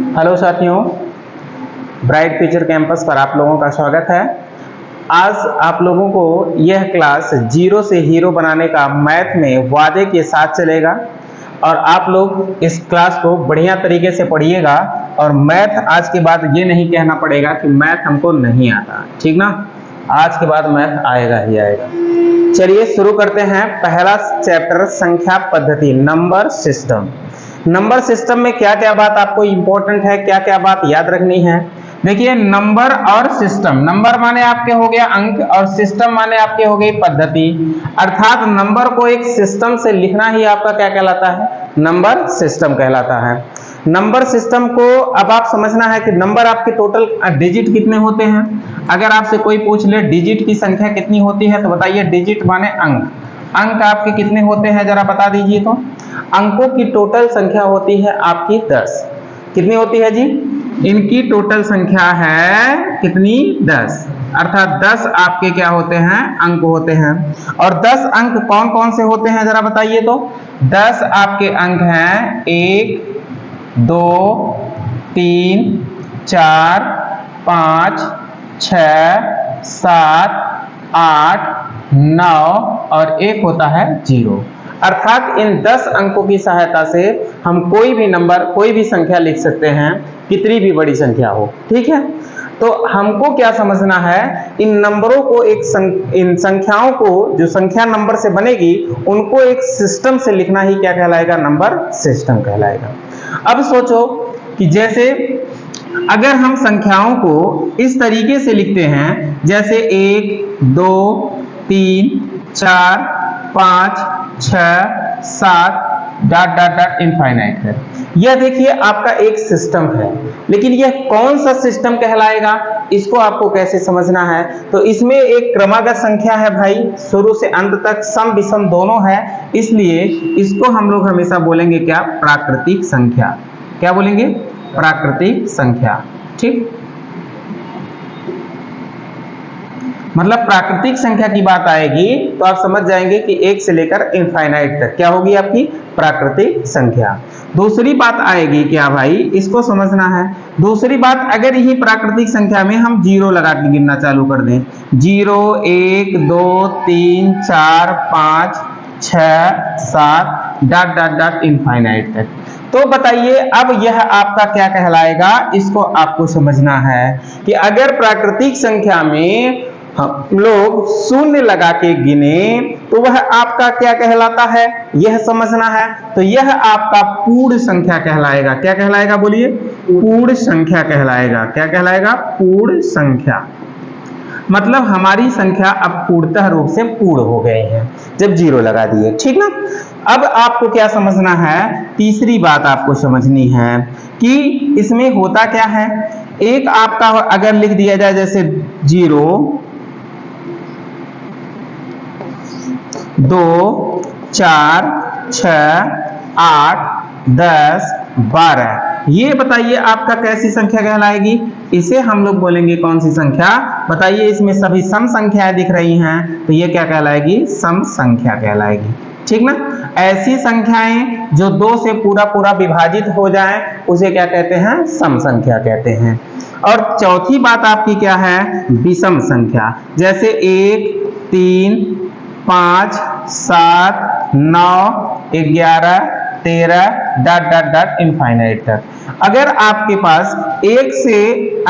Hello साथियों, bright future campus पर आप लोगों का स्वागत है। आज आप लोगों को यह क्लास जीरो से हीरो बनाने का मैथ में वादे के साथ चलेगा और आप लोग इस क्लास को बढ़िया तरीके से पढ़िएगा और मैथ आज के बाद ये नहीं कहना पड़ेगा कि मैथ हमको नहीं आता, ठीक ना। आज के बाद मैथ आएगा ही आएगा। चलिए शुरू करते हैं। पहला चैप्टर संख्या पद्धति, नंबर सिस्टम। नंबर सिस्टम में क्या क्या बात आपको इंपॉर्टेंट है, क्या क्या बात याद रखनी है। देखिए, नंबर और सिस्टम, नंबर माने आपके हो गया अंक और सिस्टम माने आपके हो गई पद्धति। अर्थात नंबर को एक सिस्टम से लिखना ही आपका क्या कहलाता है, नंबर सिस्टम कहलाता है। नंबर सिस्टम को अब आप समझना है कि नंबर आपके टोटल डिजिट कितने होते हैं। अगर आपसे कोई पूछ ले डिजिट की संख्या कितनी होती है तो बताइए, डिजिट माने अंक। अंक आपके कितने होते हैं जरा बता दीजिए। तो अंकों की टोटल संख्या होती है आपकी 10। कितनी होती है जी? इनकी टोटल संख्या है कितनी? 10। अर्थात 10 आपके क्या होते हैं, अंक होते हैं। और 10 अंक कौन कौन से होते हैं जरा बताइए। तो 10 आपके अंक हैं 1 2 3 4 5 6 7 8 9 और एक होता है 0। अर्थात इन 10 अंकों की सहायता से हम कोई भी नंबर, कोई भी संख्या लिख सकते हैं, कितनी भी बड़ी संख्या हो, ठीक है। तो हमको क्या समझना है, इन नंबरों को इन संख्याओं को, जो संख्या नंबर से बनेगी उनको एक सिस्टम से लिखना ही क्या कहलाएगा, नंबर सिस्टम कहलाएगा। अब सोचो कि जैसे अगर हम संख्याओं को इस तरीके से लिखते हैं जैसे 1 2 3 4 5 6 7 डॉट डॉट डॉट इनफाइनाइट है। यह देखिए आपका एक सिस्टम है, लेकिन यह कौन सा सिस्टम कहलाएगा, इसको आपको कैसे समझना है। तो इसमें एक क्रमागत संख्या है भाई, शुरू से अंत तक सम विषम दोनों है, इसलिए इसको हम लोग हमेशा बोलेंगे क्या, प्राकृतिक संख्या। क्या बोलेंगे? प्राकृतिक संख्या, ठीक। मतलब प्राकृतिक संख्या की बात आएगी तो आप समझ जाएंगे कि 1 से लेकर इनफाइनाइट तक क्या होगी आपकी प्राकृतिक संख्या। दूसरी बात आएगी क्या भाई, इसको समझना है। दूसरी बात, अगर यही प्राकृतिक संख्या में हम जीरो लगा के गिनना चालू कर दें, 0 1 2 3 4 5 6 7 डॉट डॉट डॉट इनफाइनाइट तक, तो बताइए अब यह आपका क्या कहलाएगा। इसको आपको समझना है कि अगर प्राकृतिक संख्या में हम लोग शून्य लगा के गिने तो वह आपका क्या कहलाता है, यह समझना है। तो यह आपका पूर्ण संख्या कहलाएगा। क्या कहलाएगा बोलिए? पूर्ण संख्या कहलाएगा। क्या कहलाएगा? पूर्ण संख्या। मतलब हमारी संख्या अब पूर्णतः रूप से पूर्ण हो गए हैं जब जीरो लगा दिए, ठीक ना। अब आपको क्या समझना है, तीसरी बात आपको समझनी है कि इसमें होता क्या है। एक आपका अगर लिख दिया जाए जैसे 0 2 4 6 8 10 12, ये बताइए आपका कैसी संख्या कहलाएगी। इसे हम लोग बोलेंगे कौन सी संख्या, बताइए। इसमें सभी सम संख्याएं दिख रही हैं तो ये क्या कहलाएगी, सम संख्या कहलाएगी, ठीक ना। ऐसी संख्याएं जो 2 से पूरा पूरा विभाजित हो जाएं उसे क्या कहते हैं, सम संख्या कहते हैं। और चौथी बात आपकी क्या है, विषम संख्या। जैसे 1 3 5 7 9 11 13 डॉट डॉट डॉट इनफाइनाइट तक। अगर आपके पास 1 से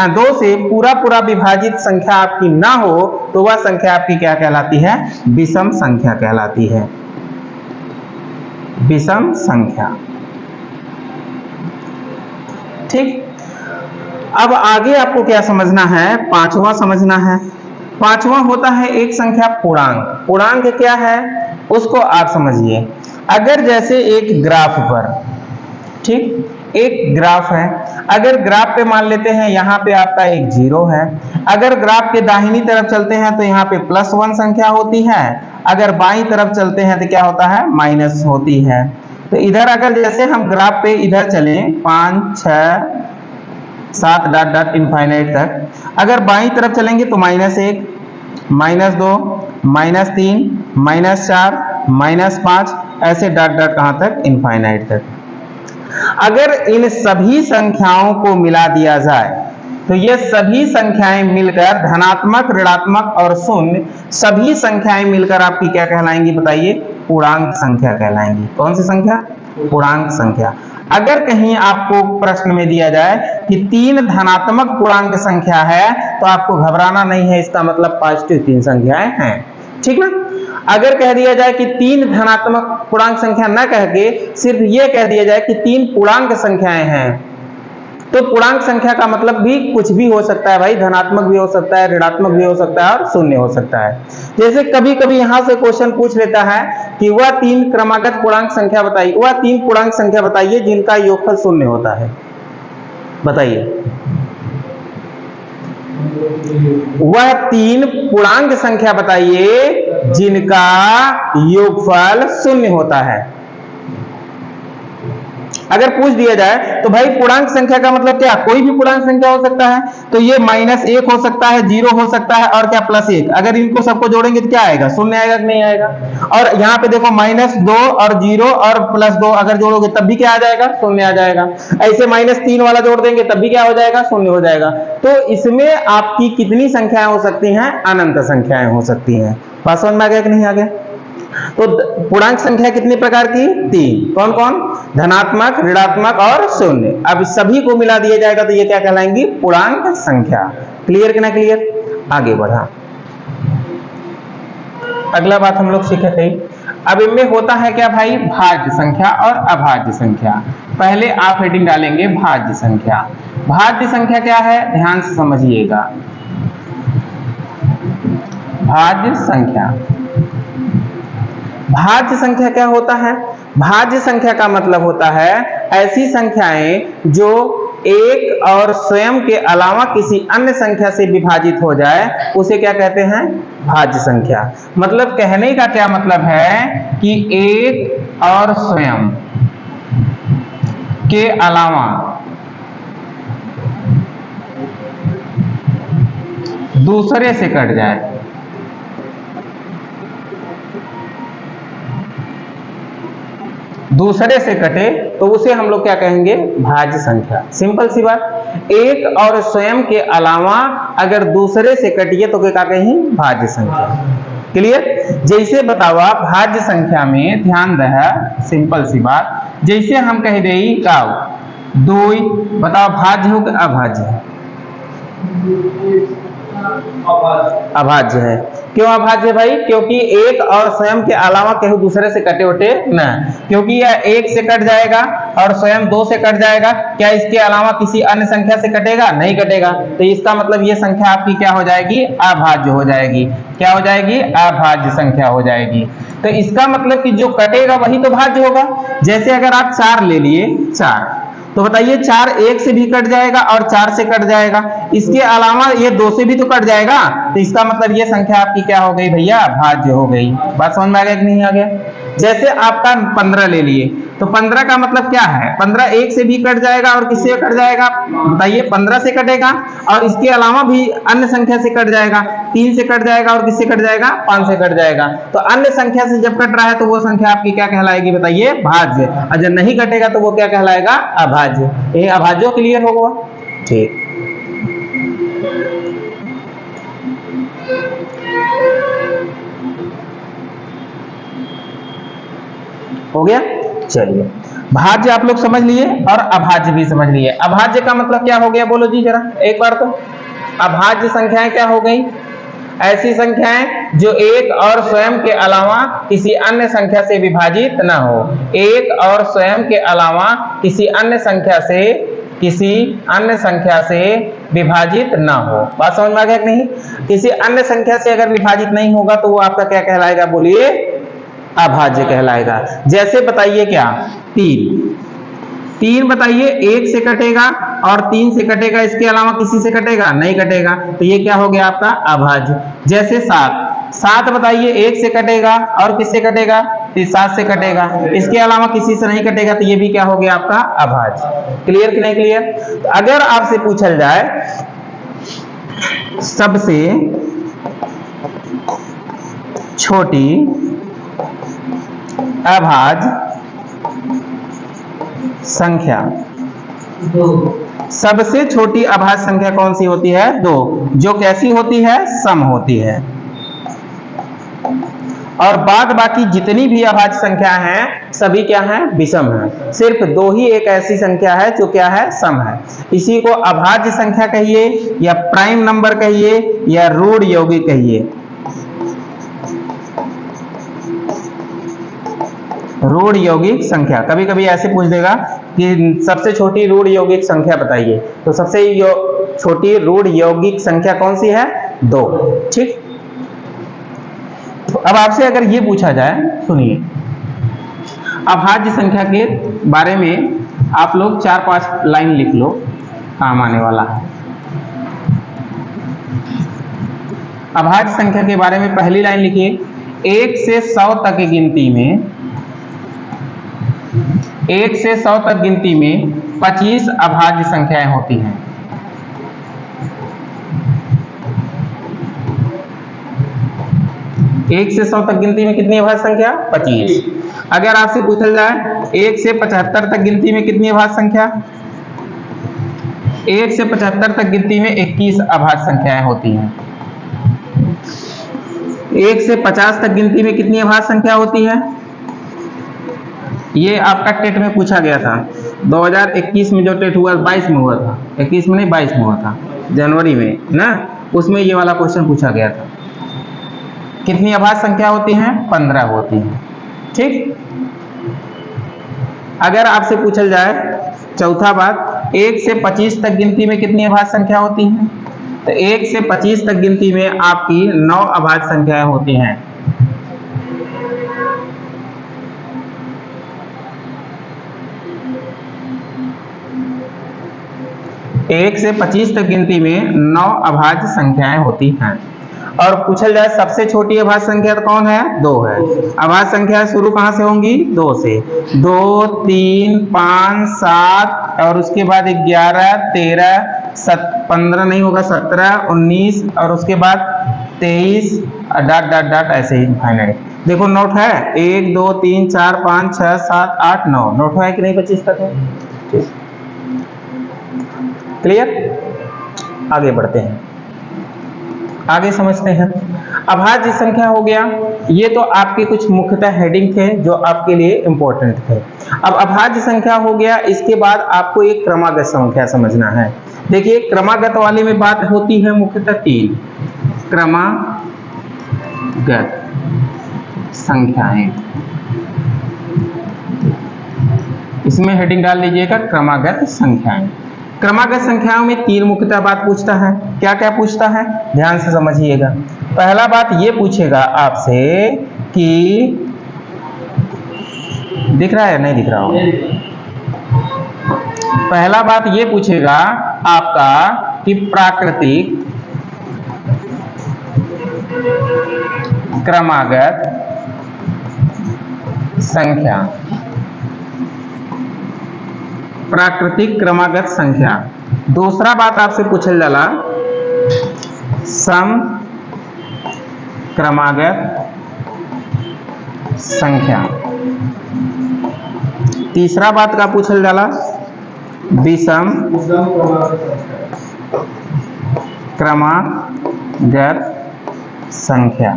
2 से पूरा पूरा विभाजित संख्या आपकी ना हो तो वह संख्या आपकी क्या कहलाती है, विषम संख्या कहलाती है। विषम संख्या, ठीक। अब आगे आपको क्या समझना है, पांचवा समझना है। पांचवा होता है एक संख्या पूर्णांक। पूर्णांक क्या है उसको आप समझिए। अगर जैसे एक ग्राफ पर, ठीक, एक ग्राफ है, अगर ग्राफ पे मान लेते हैं यहाँ पे आपका एक 0 है। अगर ग्राफ के दाहिनी तरफ चलते हैं तो यहाँ पे +1 संख्या होती है, अगर बाईं तरफ चलते हैं तो क्या होता है, माइनस होती है। तो इधर अगर जैसे हम ग्राफ पे इधर चले 5 6 7 डॉट डॉट इनफाइनाइट तक, अगर बाईं तरफ चलेंगे तो -1 -2 -3 -4 -5 ऐसे डॉट डॉट कहां तक, इनफाइनाइट तक। अगर इन सभी संख्याओं को मिला दिया जाए तो ये सभी संख्याएं मिलकर धनात्मक, ऋणात्मक और शून्य सभी संख्याएं मिलकर आपकी क्या कहलाएंगी बताइए? पूर्णांक संख्या कहलाएंगी। कौन सी संख्या? पूर्णांक संख्या। अगर कहीं आपको प्रश्न में दिया जाए कि 3 धनात्मक पूर्णांक संख्या है तो आपको घबराना नहीं है, इसका मतलब पॉजिटिव 3 संख्याएं हैं, ठीक ना। अगर कह दिया जाए कि 3 धनात्मक पूर्णांक संख्या न कह के सिर्फ ये कह दिया जाए कि 3 पूर्णांक संख्याएं हैं, तो पूर्णांक संख्या का मतलब भी कुछ भी हो सकता है भाई, धनात्मक भी हो सकता है, ऋणात्मक भी हो सकता है और शून्य हो सकता है। जैसे कभी कभी यहां से क्वेश्चन पूछ लेता है कि वह 3 क्रमागत पूर्णांक संख्या बताइए, वह 3 पूर्णांक संख्या बताइए जिनका योगफल शून्य होता है। बताइए, वह 3 पूर्णांक संख्या बताइए जिनका योगफल शून्य होता है। अगर पूछ दिया जाए तो भाई पूर्णांक संख्या का मतलब क्या? कोई भी पूर्णांक संख्या हो सकता है, तो ये -1 हो सकता है, 0 हो सकता है और क्या +1। अगर इनको सबको जोड़ेंगे तो क्या आएगा? शून्य आएगा कि नहीं आएगा? और यहाँ पे देखो -2 और 0 और +2 अगर जोड़ोगे तब भी क्या आ जाएगा? शून्य आ जाएगा। ऐसे -3 वाला जोड़ देंगे तब भी क्या हो जाएगा? शून्य हो जाएगा। तो इसमें आपकी कितनी संख्याएं हो सकती हैं? अनंत संख्याएं हो सकती हैं। बात समझ में आ गया कि नहीं आ गया? तो पूर्णांक संख्या कितने प्रकार की? 3। कौन कौन? धनात्मक, ऋणात्मक और शून्य। अब सभी को मिला दिया जाएगा तो ये क्या कहलाएंगी? पूर्णांक संख्या। क्लियर कि ना क्लियर? आगे बढ़ा। अगला बात हम लोग सीखे थे, अब इनमें होता है क्या भाई? भाज्य संख्या और अभाज्य संख्या। पहले आप हेडिंग डालेंगे भाज्य संख्या। भाज्य संख्या क्या है? ध्यान से समझिएगा। भाज्य संख्या, भाज्य संख्या क्या होता है? भाज्य संख्या का मतलब होता है ऐसी संख्याएं जो एक और स्वयं के अलावा किसी अन्य संख्या से विभाजित हो जाए, उसे क्या कहते हैं? भाज्य संख्या। मतलब कहने का क्या मतलब है कि एक और स्वयं के अलावा दूसरे से कट जाए, दूसरे से कटे तो उसे हम लोग क्या कहेंगे? भाज्य संख्या। सिंपल सी बात। एक और स्वयं के अलावा अगर दूसरे से कटिए तो क्या कहें? भाज्य संख्या। क्लियर? जैसे बताओ आप भाज्य संख्या में ध्यान रहे, सिंपल सी बात, जैसे हम कह दे का 2, बताओ भाज्य हो कि अभाज्य? अभाज्य है। क्यों अभाज्य भाई? क्योंकि एक और स्वयं के अलावा कहीं दूसरे से कटे उठे न, क्योंकि यह 1 से कट जाएगा और स्वयं 2 से कट जाएगा, क्या इसके अलावा किसी अन्य संख्या से कटेगा? नहीं कटेगा। तो इसका मतलब ये संख्या आपकी क्या हो जाएगी? अभाज्य हो जाएगी। क्या हो जाएगी? अभाज्य संख्या हो जाएगी। तो इसका मतलब कि जो कटेगा वही तो भाज्य होगा। जैसे अगर आप 4 ले लिए, 4, तो बताइए 4 1 से भी कट जाएगा और 4 से कट जाएगा, इसके अलावा ये 2 से भी तो कट जाएगा, तो इसका मतलब ये संख्या आपकी क्या हो गई भैया? भाज्य हो गई। बात समझ में आ गया कि नहीं आ गया? जैसे आपका 15 ले लिए, तो 15 का मतलब क्या है? 15 1 से भी कट जाएगा और किससे कट जाएगा? बताइए, 15 से कटेगा और इसके अलावा भी अन्य संख्या से कट जाएगा, 3 से कट जाएगा और किससे कट जाएगा? 5 से कट जाएगा। तो अन्य संख्या से जब कट रहा है तो वो संख्या आपकी क्या कहलाएगी? बताइए, भाज्य। और जब नहीं कटेगा तो वो क्या कहलाएगा? अभाज्य। ये अभाज्य क्लियर होगा? ठीक। हो गया? चलिए, भाज्य आप लोग समझ लिए और अभाज्य भी समझ लिए। अभाज्य का मतलब क्या हो गया? बोलो जी जरा एक बार तो। अभाज्य संख्याएं क्या हो गई? ऐसी संख्याएं जो एक और स्वयं के अलावा किसी अन्य संख्या से विभाजित ना हो। एक और स्वयं के अलावा किसी अन्य संख्या से विभाजित ना हो। बात समझ में आ गया कि नहीं? किसी अन्य संख्या से अगर विभाजित नहीं होगा तो वो आपका क्या कहलाएगा? बोलिए, अभाज्य कहलाएगा। जैसे बताइए क्या? 3 बताइए 1 से कटेगा और 3 से कटेगा, इसके अलावा किसी से कटेगा? नहीं कटेगा, तो ये क्या हो गया आपका? अभाज्य। जैसे 7 बताइए 1 से कटेगा और किससे कटेगा? 7 से कटेगा, इसके अलावा किसी से नहीं कटेगा, तो ये भी क्या हो गया आपका? अभाज्य। क्लियर कि नहीं क्लियर? तो अगर आपसे पूछल जाए सबसे छोटी अभाज्य संख्या। सबसे छोटी अभाज्य संख्या कौन सी होती है? 2, जो कैसी होती है? सम होती है। और बाद बाकी जितनी भी अभाज्य संख्या हैं सभी क्या हैं? विषम हैं। सिर्फ 2 ही एक ऐसी संख्या है जो क्या है? सम है। इसी को अभाज्य संख्या कहिए या प्राइम नंबर कहिए या रूढ़ यौगिक कहिए। रूढ़ यौगिक संख्या। कभी कभी ऐसे पूछ देगा कि सबसे छोटी रूढ़ यौगिक संख्या बताइए, तो सबसे छोटी रूढ़ यौगिक संख्या कौन सी है? 2। ठीक। तो अब आपसे अगर ये पूछा जाए, सुनिए, अभाज्य संख्या के बारे में आप लोग 4-5 लाइन लिख लो, काम आने वाला है। अभाज्य संख्या के बारे में पहली लाइन लिखिए, 1 से 100 तक की गिनती में 1 से 100 तक गिनती में 25 अभाज्य संख्याएं होती हैं। एक से 100 तक गिनती में कितनी अभाज्य संख्या? 25। अगर आपसे पूछा जाए 1 से 75 तक गिनती में कितनी अभाज्य संख्या? 1 से 75 तक गिनती में 21 अभाज्य संख्याएं होती हैं। 1 से 50 तक गिनती में कितनी अभाज्य संख्या होती है? ये आपका टेट में पूछा गया था 2021 में, जो टेट हुआ 22 में हुआ था, 21 में नहीं 22 में हुआ था, जनवरी में ना, उसमें ये वाला क्वेश्चन पूछा गया था। कितनी अभाज्य संख्या होती हैं? 15 होती हैं। ठीक। अगर आपसे पूछा जाए चौथा बात, 1 से 25 तक गिनती में कितनी अभाज्य संख्या होती हैं? तो 1 से 25 तक गिनती में आपकी 9 अभाज्य संख्याएं होती हैं। 1 से 25 तक गिनती में 9 अभाज्य संख्याएं होती हैं। और पूछा जाए सबसे छोटी अभाज्य संख्या तो कौन है? 2 है। अभाज्य संख्या शुरू कहां से होंगी? 2 से। 2, 3, 5, 7 और उसके बाद 11, 13, 15 नहीं होगा, 17, 19 और उसके बाद 23 डॉट डॉट डॉट ऐसे ही फाइनल। देखो नोट है 1, 2, 3, 4, 5, 6, 7, 8, 9। नोट है कि नहीं? 25 तक है। क्लियर? आगे बढ़ते हैं, आगे समझते हैं। अभाज्य संख्या हो गया, ये तो आपके कुछ मुख्यतः हेडिंग थे जो आपके लिए इंपॉर्टेंट थे। अब अभाज्य संख्या हो गया, इसके बाद आपको एक क्रमागत संख्या समझना है। देखिए क्रमागत वाले में बात होती है मुख्यतः 3 क्रमागत संख्याएं। इसमें हेडिंग डाल लीजिएगा क्रमागत संख्याएं। क्रमागत संख्याओं में 3 मुख्यतः बात पूछता है। क्या क्या पूछता है? ध्यान से समझिएगा। पहला बात ये पूछेगा आपसे कि दिख रहा है नहीं दिख रहा हो? पहला बात ये पूछेगा आपका कि प्राकृतिक क्रमागत संख्या, प्राकृतिक क्रमागत संख्या। दूसरा बात आपसे पूछल जाला सम क्रमागत संख्या। तीसरा बात का पूछल जाला विषम क्रमागत संख्या।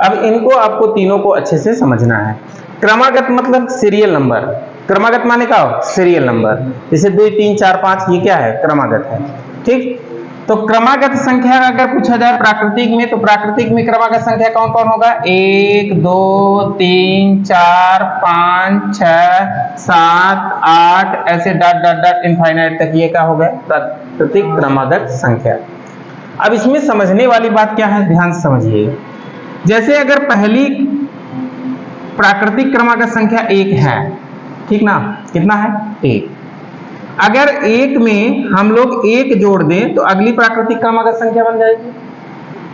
अब इनको आपको तीनों को अच्छे से समझना है। क्रमागत मतलब सीरियल नंबर। क्रमागत माने क्या हो? Serial number. जैसे 2, 3, 4, 5 ये क्या है? क्रमागत है। ठीक। तो क्रमागत संख्या अगर पूछा जाए प्राकृतिक में, तो प्राकृतिक में क्रमागत संख्या कौन कौन होगा? 1, 2, 3, 4, 5, 6, 7, 8 ऐसे डॉट डॉट डॉट इनफाइनाइट तक ये क्या हो गया? प्राकृतिक क्रमागत संख्या। अब इसमें समझने वाली बात क्या है? ध्यान से समझिए। जैसे अगर पहली प्राकृतिक क्रमागत संख्या 1 है, ठीक ना? कितना है? 1। अगर 1 में हम लोग 1 जोड़ दें तो अगली प्राकृतिक क्रमागत संख्या बन जाएगी।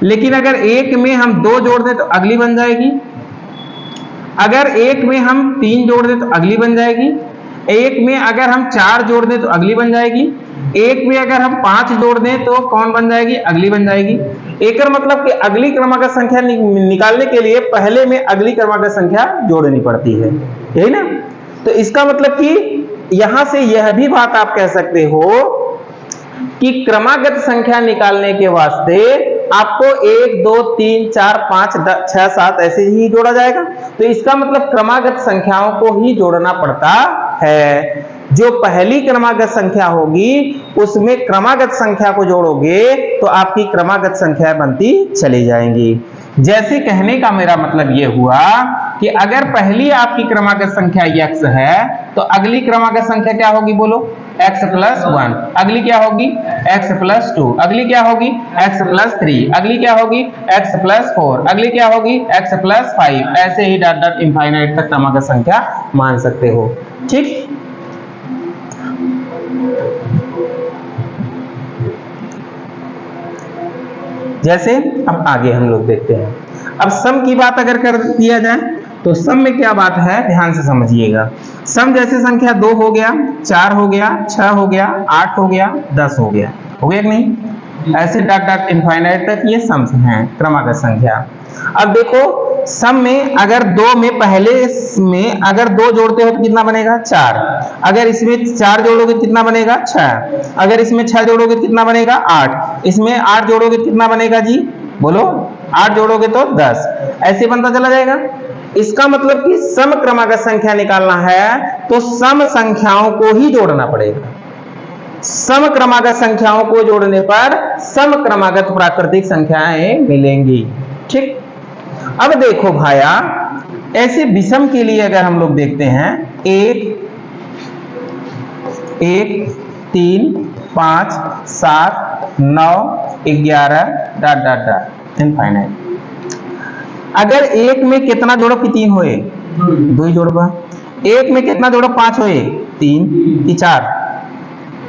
लेकिन अगर 1 में हम 2 जोड़ दें तो अगली बन जाएगी। अगर 1 में हम 3 जोड़ दें तो अगली बन जाएगी। 1 में अगर हम 4 जोड़ दें तो अगली बन जाएगी। एक में अगर हम 5 जोड़ दें तो कौन बन जाएगी, अगली बन जाएगी। एक मतलब कि अगली क्रमागत संख्या निकालने के लिए पहले में अगली क्रमागत संख्या जोड़नी पड़ती है, यही ना। तो इसका मतलब कि यहां से यह भी बात आप कह सकते हो कि क्रमागत संख्या निकालने के वास्ते आपको 1 2 3 4 5 6 7 ऐसे ही जोड़ा जाएगा। तो इसका मतलब क्रमागत संख्याओं को ही जोड़ना पड़ता है। जो पहली क्रमागत संख्या होगी उसमें क्रमागत संख्या को जोड़ोगे तो आपकी क्रमागत संख्या बनती चली जाएंगी। जैसे कहने का मेरा मतलब यह हुआ कि अगर पहली आपकी क्रमागत संख्या x है तो अगली क्रमागत संख्या क्या होगी, बोलो, x प्लस 1। अगली क्या होगी, x प्लस 2। अगली क्या होगी, x प्लस 3। अगली क्या होगी, x प्लस 4। अगली क्या होगी, x प्लस 5। ऐसे ही डॉट डॉट इनफाइनाइट तक क्रमागत संख्या मान सकते हो। ठीक, जैसे अब आगे हम लोग देखते हैं। अब सम की बात अगर कर दिया जाए तो सम में क्या बात है, ध्यान से समझिएगा। सम जैसे संख्या 2 हो गया, 4 हो गया, 6 हो गया, 8 हो गया, 10 हो गया कि नहीं, ऐसे डॉट डॉट इनफाइनाइट तक ये सम हैं क्रमागत संख्या। अब देखो सम में अगर 2 में पहले में अगर 2 जोड़ते हो तो कितना बनेगा, 4। अगर इसमें 4 जोड़ोगे तो कितना बनेगा, 6। अगर इसमें 6 जोड़ोगे तो कितना बनेगा, 8। इसमें 8 जोड़ोगे तो कितना बनेगा जी, बोलो, 8 जोड़ोगे तो 10। ऐसे बनता चला जाएगा। इसका मतलब कि सम क्रमागत संख्या निकालना है तो सम संख्याओं को ही जोड़ना पड़ेगा। सम क्रमागत संख्याओं को जोड़ने पर सम क्रमागत प्राकृतिक संख्याएं मिलेंगी। ठीक, अब देखो भाया, ऐसे विषम के लिए अगर हम लोग देखते हैं 1 1 3 5 7 9 11 डॉट डॉट डॉट इनफाइनाइट। अगर 1 में कितना जोड़ो कि 3 होए, 2 ही जोड़बा। 1 में कितना जोड़ो 5 होए, 3 कि 4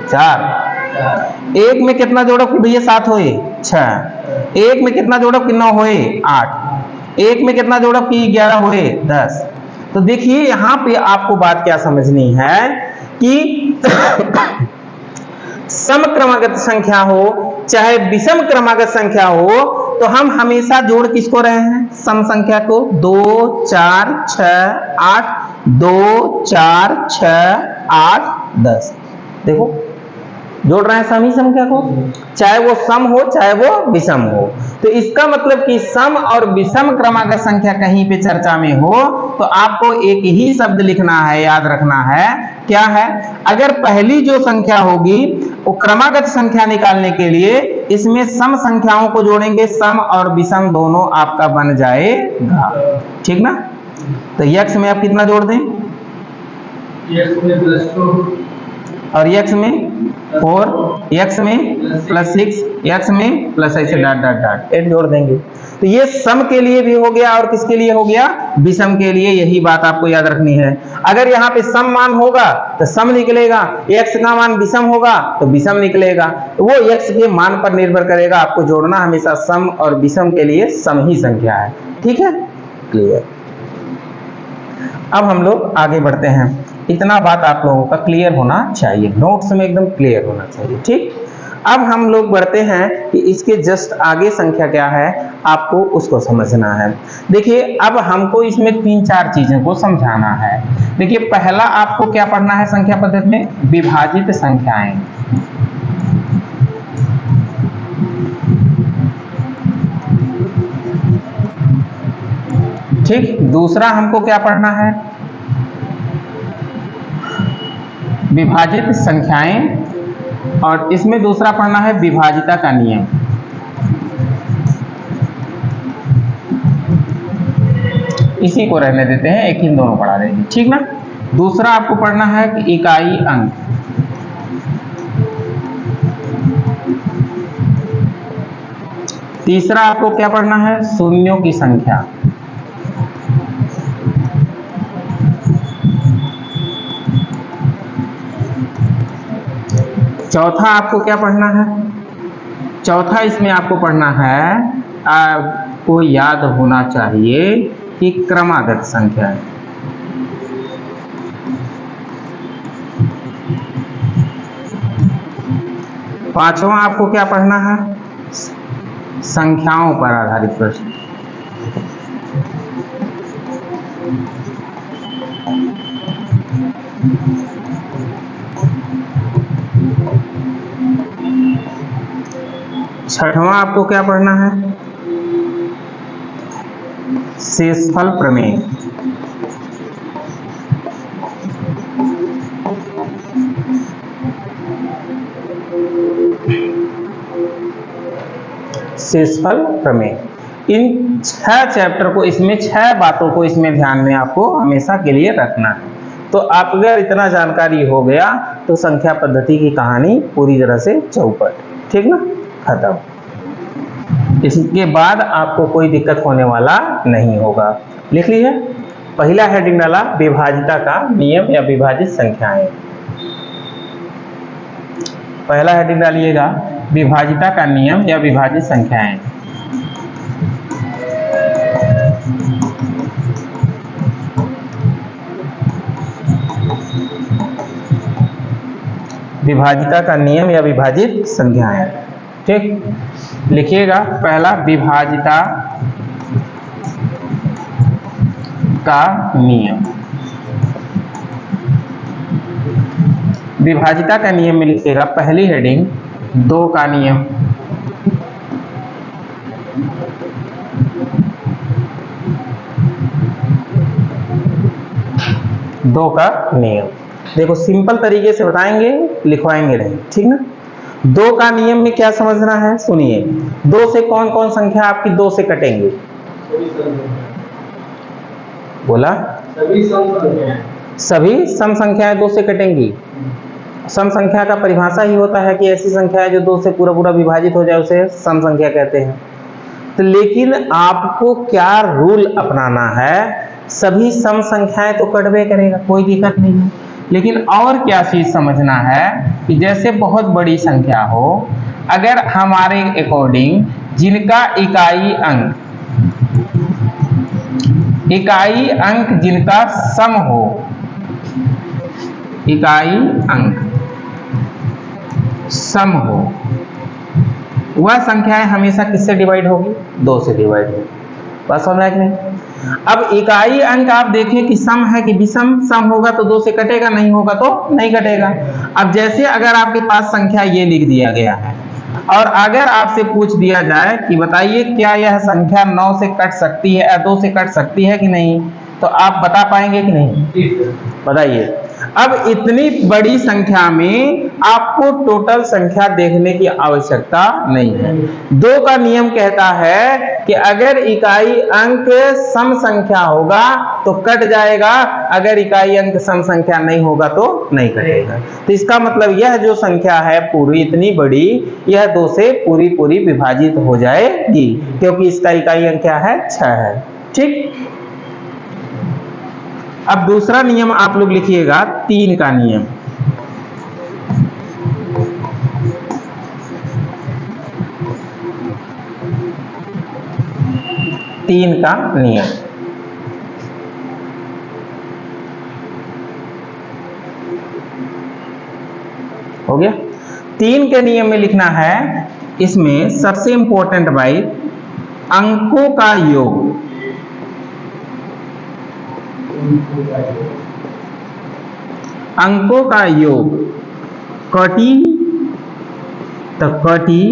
4। 1 में कितना जोड़ो कि भैया 7 होए, 6। 1 में कितना जोड़ो कि 9 होए, 8। 1 में कितना जोड़ो कि 11 होए, 10। तो देखिए यहां पे आपको बात क्या समझनी है कि सम क्रमागत संख्या हो चाहे विषम क्रमागत संख्या हो तो हम हमेशा जोड़ किसको रहे हैं, सम संख्या को। 2 4 6 8, 2 4 6 8 10। देखो जोड़ रहे हैं समी संख्या को, चाहे वो सम हो चाहे वो विषम हो। तो इसका मतलब कि सम और विषम क्रमागत संख्या कहीं पे चर्चा में हो तो आपको एक ही शब्द लिखना है, याद रखना है, क्या है, अगर पहली जो संख्या होगी वो क्रमागत संख्या निकालने के लिए इसमें सम संख्याओं को जोड़ेंगे, सम और विषम दोनों आपका बन जाएगा। ठीक ना। तो x में आप कितना जोड़ दें, x में +2 और x में 4, x में +6, x में प्लस ऐसे डॉट डॉट डॉट 8 जोड़ देंगे। तो ये सम के लिए भी हो गया और किसके लिए हो गया, विषम के लिए। यही बात आपको याद रखनी है। अगर यहाँ पे सम मान होगा तो सम निकलेगा, x का मान विषम होगा तो विषम निकलेगा। तो वो x के मान पर निर्भर करेगा, आपको जोड़ना हमेशा सम और विषम के लिए सम ही संख्या है। ठीक है, क्लियर। अब हम लोग आगे बढ़ते हैं। इतना बात आप लोगों का क्लियर होना चाहिए, नोट्स में एकदम क्लियर होना चाहिए। ठीक, अब हम लोग बढ़ते हैं कि इसके जस्ट आगे संख्या क्या है आपको उसको समझना है। देखिए अब हमको इसमें 3-4 चीजों को समझाना है। देखिए पहला आपको क्या पढ़ना है संख्या पद्धति में, विभाजित संख्याएं। ठीक, दूसरा हमको क्या पढ़ना है, विभाजित संख्याएं, और इसमें दूसरा पढ़ना है विभाजिता का नियम। इसी को रहने देते हैं, एक ही दोनों पढ़ा देंगे। ठीक ना। दूसरा आपको पढ़ना है कि इकाई अंक। तीसरा आपको क्या पढ़ना है, शून्यों की संख्या। चौथा आपको क्या पढ़ना है, चौथा इसमें आपको पढ़ना है, आपको याद होना चाहिए कि क्रमागत संख्या है। पांचवा आपको क्या पढ़ना है? संख्याओं पर आधारित प्रश्न। छठवां आपको क्या पढ़ना है? शेषफल प्रमेय। शेषफल प्रमेय। इन 6 चैप्टर को, इसमें 6 बातों को इसमें ध्यान में आपको हमेशा के लिए रखना है। तो आप अगर इतना जानकारी हो गया तो संख्या पद्धति की कहानी पूरी तरह से चौपट, ठीक ना, खत्म। इसके बाद आपको कोई दिक्कत होने वाला नहीं होगा। लिख लीजिए। पहला हेडिंग डाला विभाजिता का नियम या विभाजित संख्याएं। पहला हेडिंग डालिएगा विभाजिता का नियम या विभाजित संख्याएं। विभाजिता का नियम या विभाजित संख्याएं, ठीक। लिखिएगा पहला विभाजिता का नियम। विभाजिता का नियम में लिखिएगा पहली हेडिंग 2 का नियम। दो का नियम देखो सिंपल तरीके से बताएंगे, लिखवाएंगे नहीं, ठीक ना। 2 का नियम में क्या समझना है, सुनिए। 2 से कौन कौन संख्या आपकी 2 से कटेंगे? बोला सभी सम संख्याएं 2 से कटेंगी। सम संख्या का परिभाषा ही होता है कि ऐसी संख्या है जो 2 से पूरा पूरा विभाजित हो जाए उसे सम संख्या कहते हैं। तो लेकिन आपको क्या रूल अपनाना है, सभी सम संख्याएं तो कटवे करेगा, कोई दिक्कत नहीं है। लेकिन और क्या चीज समझना है कि जैसे बहुत बड़ी संख्या हो, अगर हमारे अकॉर्डिंग जिनका इकाई अंक जिनका सम हो, इकाई अंक सम हो, वह संख्याएं हमेशा किससे डिवाइड होगी? 2 से डिवाइड होगी। बस समझ में नहीं? अब इकाई अंक आप देखें कि सम है कि विषम। सम होगा तो 2 से कटेगा, नहीं होगा तो नहीं कटेगा। अब जैसे अगर आपके पास संख्या ये लिख दिया गया है और अगर आपसे पूछ दिया जाए कि बताइए क्या यह संख्या 9 से कट सकती है या 2 से कट सकती है कि नहीं, तो आप बता पाएंगे कि नहीं? बताइए। अब इतनी बड़ी संख्या में आपको टोटल संख्या देखने की आवश्यकता नहीं है। 2 का नियम कहता है कि अगर इकाई अंक सम संख्या होगा तो कट जाएगा, अगर इकाई अंक सम संख्या नहीं होगा तो नहीं कटेगा। तो इसका मतलब यह जो संख्या है पूरी इतनी बड़ी, यह 2 से पूरी पूरी विभाजित हो जाएगी, क्योंकि इसका इकाई अंक क्या है? 6 है, ठीक। अब दूसरा नियम आप लोग लिखिएगा 3 का नियम। तीन का नियम हो गया। 3 के नियम में लिखना है, इसमें सबसे इंपॉर्टेंट भाई अंकों का योग। अंकों का योग कटी तो कटी,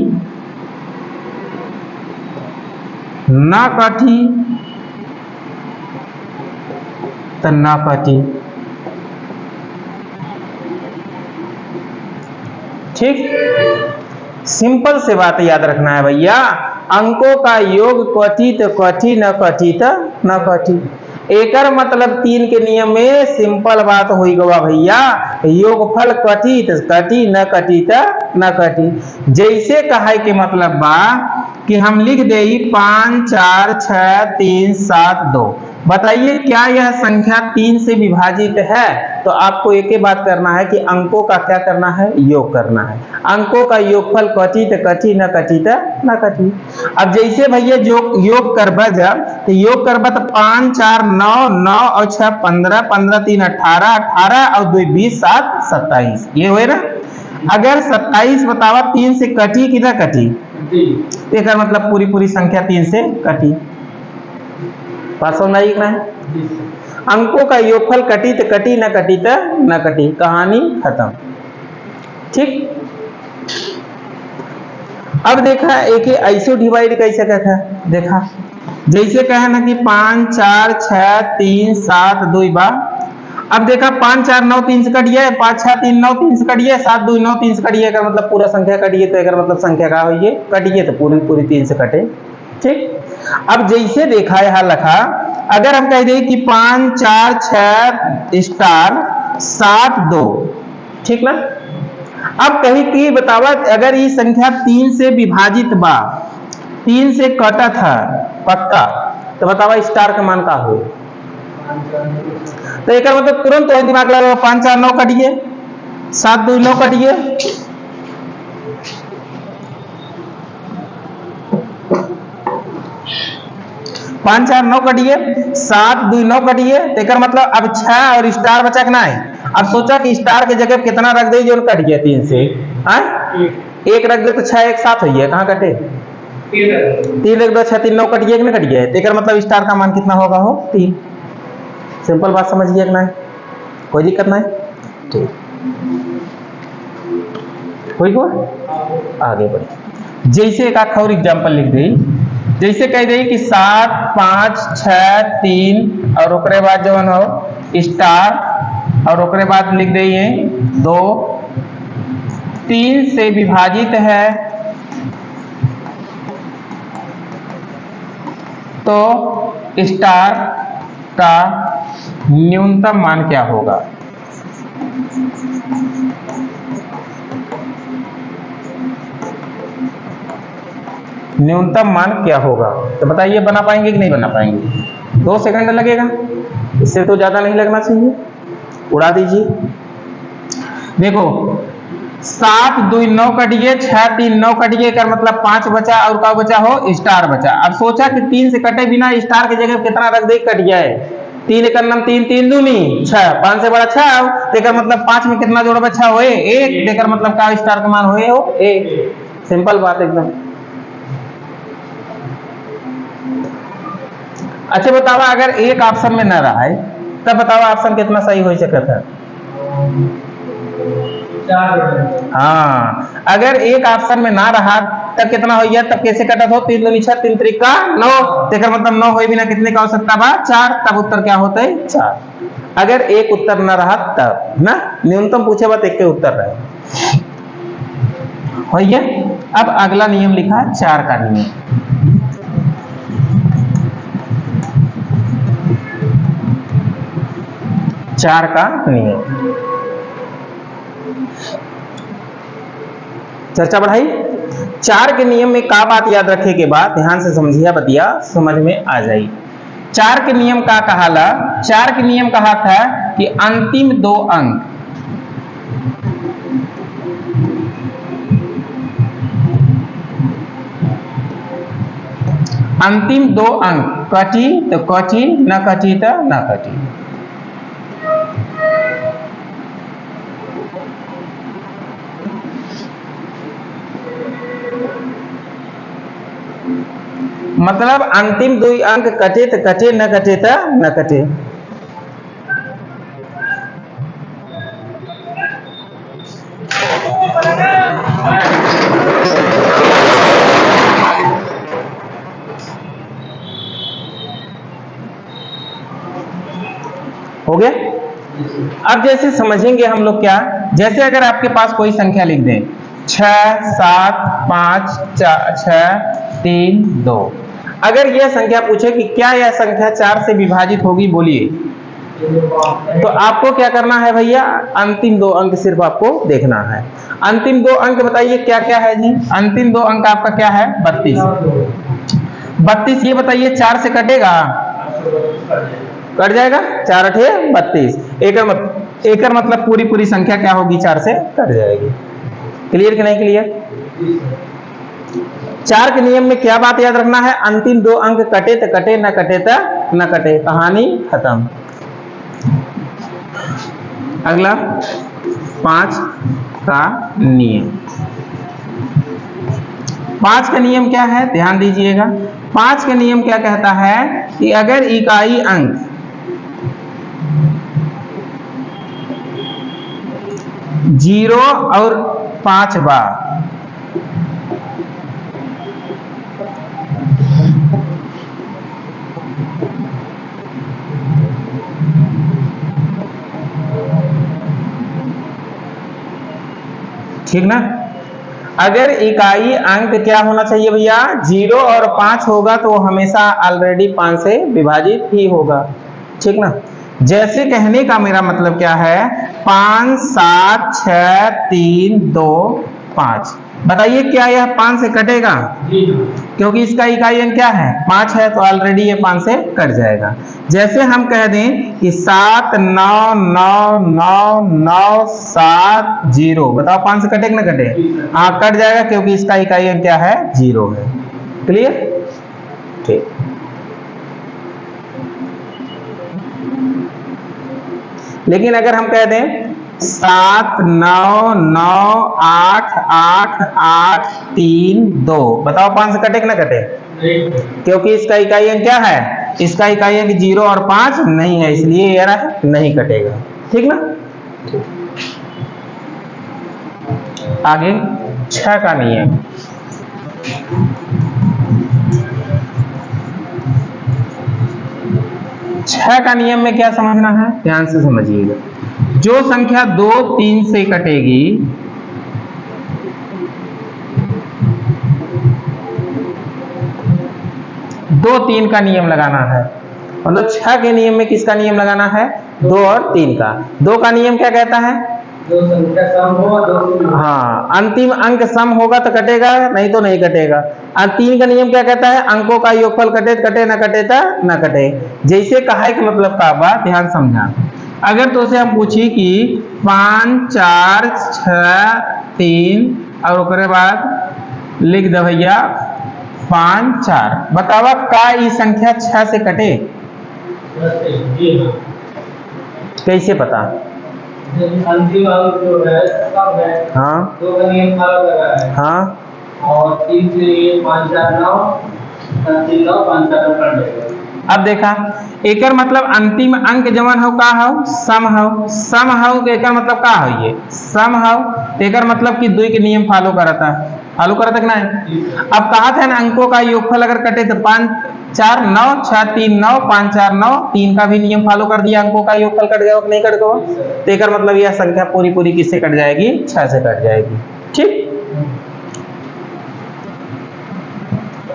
न कटी तो न कटी, ठीक। सिंपल से बात याद रखना है भैया, अंकों का योग कटी तो कटी, न कटी तो न कटी। एकर मतलब 3 के नियम में सिंपल बात हुई गवा भैया, योगफल कटी तो कटी, न कटी तो न कटी। जैसे कहे के मतलब बा कि हम लिख दे 5 4 6 3 7 2। बताइए क्या यह संख्या 3 से विभाजित है? तो आपको एक ही बात करना है कि अंकों का क्या करना है? योग करना है। अंकों का योगफल कटी तो कटी, न कटी तो न कटी। अब जैसे भैया योग करबा जब तो योग करबा तो 5 4 9 9 और 6 15 15 3 18 18 और 2 20 7 27, ये हुए ना। अगर 27 बतावा 3 से कटी कि ना कटी, एक मतलब पूरी पूरी संख्या 3 से कटी। बात समझ आई ना? अंकों का योगफल कटी तो कटी, न कटी तो न कटी, कहानी खत्म। ठीक। अब देखा एक ऐसो डिवाइड कैसे कहता है, देखा जैसे कहे ना कि 5 4 6 3 7 2 बा। अब देखा 5 4 9 3 से कटिए, 5 6 3 9 3 से कटिए, 7 2 9 3 से कटिए, अगर मतलब पूरा संख्या कटिए तो अगर मतलब संख्या का होइए कटिए तो पूरी पूरी 3 से कटे। ठीक। अब जैसे देखा यहाँ लिखा, अगर हम कह दें कि 5 4 6 स्टार 7 2, ठीक ना। अब कही कि बतावा अगर ये संख्या 3 से विभाजित बा, 3 से कटा था पक्का, तो बतावा स्टार का मान का हो। तो एक मतलब तुरंत तो दिमाग लगा 5 4 9 कटिए, 7 2 9 कटिए, पांच चार 9 कटिए, 7 2 9 कटिए, तो मतलब अब 6 और स्टार बचा के ना है। अब सोचा कि स्टार के जगह कितना रख दे जो कट गया 3 से, एक रख दे तो 6 एक साथ हो गया, कहाँ कटे 3 रख दो 6 3 9 कट गया कि ना कट गया, तो मतलब स्टार का मान कितना होगा हो 3। सिंपल बात समझ गया कि ना, कोई दिक्कत ना है। ठीक, कोई को आगे बढ़े। जैसे एक आखा और एग्जाम्पल लिख दी, जैसे कह दी कि 7 5 6 3 और ओकरे बाद जो हो स्टार और ओकरे बाद लिख दिए 2, 3 से विभाजित है तो स्टार का न्यूनतम मान क्या होगा। न्यूनतम मान क्या होगा, तो बताइए बना पाएंगे कि नहीं बना पाएंगे। 2 सेकंड लगेगा, इससे तो ज्यादा नहीं लगना चाहिए, उड़ा दीजिए। देखो 7 2 9 कटिए, 6 3 9 कटिए, कर मतलब 5 बचा और क्या बचा हो स्टार बचा। अब सोचा कि 3 से कटे बिना स्टार की जगह कितना रख दे, कट जाए 3 एक नम 3 3 दूनी 6, 5 से बड़ा 6, देकर मतलब 5 में कितना जोड़ बचा हो 1, देकर मतलब का स्टार का मान हो 1। सिंपल बात एकदम। अच्छा बतावा अगर एक ऑप्शन में न रहा है तब बतावा ऑप्शन कितना सही हो सकता है। हाँ, अगर एक ऑप्शन में ना रहा तब कितना हो गया, तब कैसे कटा हो 3 दूनी 6 3 त्रिक का 9, देखकर मतलब 9 हो बिना कितने का हो सकता बा 4, तब उत्तर क्या होता है 4। अगर एक उत्तर ना रहा तब ना, न्यूनतम पूछे बात एक के उत्तर रहे हो गया। अब अगला नियम लिखा 4 का नियम। चार का नियम चर्चा बढ़ाई। 4 के नियम में का बात याद रखे के बाद ध्यान से समझिया बतिया समझ में आ जाई। 4 के नियम का कहाला, 4 के नियम कहा था कि अंतिम 2 अंक कटी तो कटी, न कटी तो न कटी। मतलब अंतिम 2 अंक कटे तो कटे, न कटे तो न कटे। हो गया। अब जैसे समझेंगे हम लोग क्या, जैसे अगर आपके पास कोई संख्या लिख दें 6 7 5 6 3 2, अगर यह संख्या पूछे कि क्या यह संख्या 4 से विभाजित होगी, बोलिए, तो आपको क्या करना है भैया, अंतिम 2 अंक सिर्फ आपको देखना है। अंतिम 2 अंक बताइए क्या क्या है जी। अंतिम 2 अंक आपका क्या है 32। 32 ये बताइए 4 से कटेगा, कट जाएगा, 4 अठे 32। एकर मतलब पूरी पूरी संख्या क्या होगी 4 से कट जाएगी। क्लियर कि नहीं क्लियर। 4 के नियम में क्या बात याद रखना है, अंतिम 2 अंक कटे तो कटे, न कटे तो न कटे, कहानी खत्म। अगला 5 का नियम। 5 का नियम क्या है, ध्यान दीजिएगा। 5 का नियम क्या कहता है कि अगर इकाई अंक जीरो और 5 बार ठीक ना, अगर इकाई अंक क्या होना चाहिए भैया, 0 और 5 होगा तो वो हमेशा ऑलरेडी 5 से विभाजित ही होगा, ठीक ना। जैसे कहने का मेरा मतलब क्या है, 5 7 6 3 2 5, बताइए क्या यह 5 से कटेगा, क्योंकि इसका इकाई अंक क्या है 5 है, तो ऑलरेडी ये 5 से कट जाएगा। जैसे हम कह दें कि 7 9 9 9 9 7 0, बताओ 5 से कटे कि ना कटे, हाँ कट जाएगा, क्योंकि इसका इकाई अंक क्या है 0 है। क्लियर, ठीक। लेकिन अगर हम कह दें 7 9 9 8 8 8 3 2, बताओ 5 से कटे कि ना कटे, क्योंकि इसका इकाई अंक क्या है, इसका इकाई अंक 0 और 5 नहीं है, इसलिए ये नहीं कटेगा, ठीक ना। आगे 6 का नियम। 6 का नियम में क्या समझना है, ध्यान से समझिएगा। जो संख्या 2 3 से कटेगी, 2 3 का नियम लगाना है, मतलब 6 के नियम में किसका नियम लगाना है, 2 और 3 का। 2 का नियम क्या कहता है, जो संख्या सम हो, हाँ अंतिम अंक सम होगा तो कटेगा, नहीं तो नहीं कटेगा। और 3 का नियम क्या कहता है, अंकों का योगफल कटे कटे ना कटे तो ना कटे। जैसे कहा है कि मतलब का बात ध्यान समझा। अगर तो से हम पूछी कि 5 4 6 3 और उसके बाद लिख दे भैया 5 4, बतावा का ये संख्या 6 से कटे, कैसे पता, अंतिम अंक जो है कम है, हाँ 2 का नियम फॉलो कर रहा है, हाँ, और 3 के लिए 5 4 9 3 9 5 4 कर देगा। अब देखा एकर मतलब अंतिम अंक जवन हो का हो, सम हो, सम हो तो एकर मतलब का हो, ये सम हो तो एकर मतलब कि 2 के नियम फॉलो करता है, फॉलो करता कि नहीं। अब कहा था ना अंकों का योगफल अगर कटे तो 5 4 9 6 3 9 5 4 9, 3 का भी नियम फॉलो कर दिया, अंकों का योगफल कट गया कि नहीं कट गया, तो एकर मतलब यह संख्या पूरी पूरी किससे कट जाएगी, 6 से कट जाएगी, ठीक।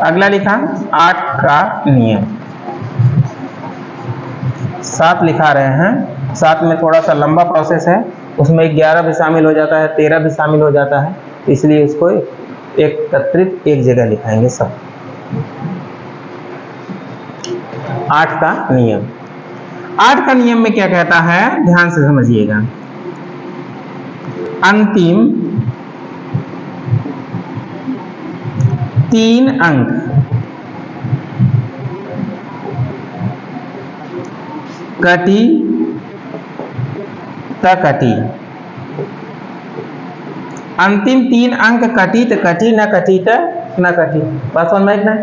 अगला लिखा 8 का नियम। 7 लिखा रहे हैं, 7 में थोड़ा सा लंबा प्रोसेस है, उसमें 11 भी शामिल हो जाता है, 13 भी शामिल हो जाता है, इसलिए इसको एकत्रित एक जगह लिखाएंगे सब। 8 का नियम। 8 का नियम में क्या कहता है, ध्यान से समझिएगा। अंतिम 3 अंक कटी त कटी, अंतिम 3 अंक कटी त कटी, न कटी त न कटी, बात समझ में ना।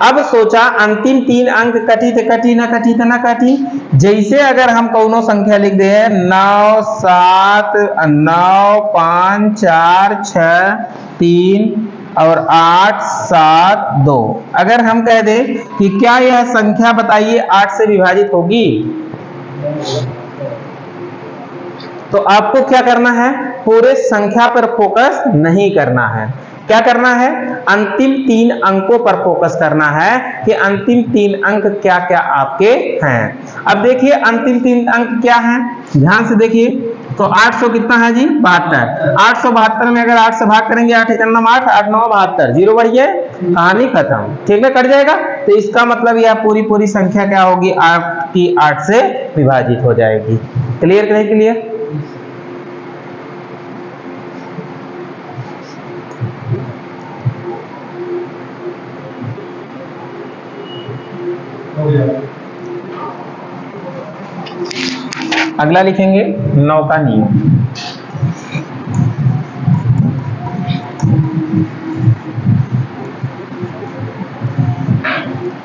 अब सोचा अंतिम 3 अंक कटी त कटी, न कटी त न कटी। जैसे अगर हम कौनो संख्या लिख दे 9 7 9 5 4 6 3 और 8 7 2, अगर हम कह दे कि क्या यह संख्या बताइए 8 से विभाजित होगी, तो आपको क्या करना है, पूरे संख्या पर फोकस नहीं करना है, क्या करना है, अंतिम 3 अंकों पर फोकस करना है कि अंतिम 3 अंक क्या क्या आपके हैं। अब देखिए अंतिम 3 अंक क्या हैं, ध्यान से देखिए। तो 800 कितना है जी, 72। 872 में अगर 8 से भाग करेंगे, 8 1 8 8 9 72, 0 बढ़िए, कहानी खत्म, ठीक है, कट जाएगा। तो इसका मतलब यह पूरी पूरी संख्या क्या होगी, आपकी 8 से विभाजित हो जाएगी। क्लियर कि नहीं क्लियर। अगला लिखेंगे 9 का नियम।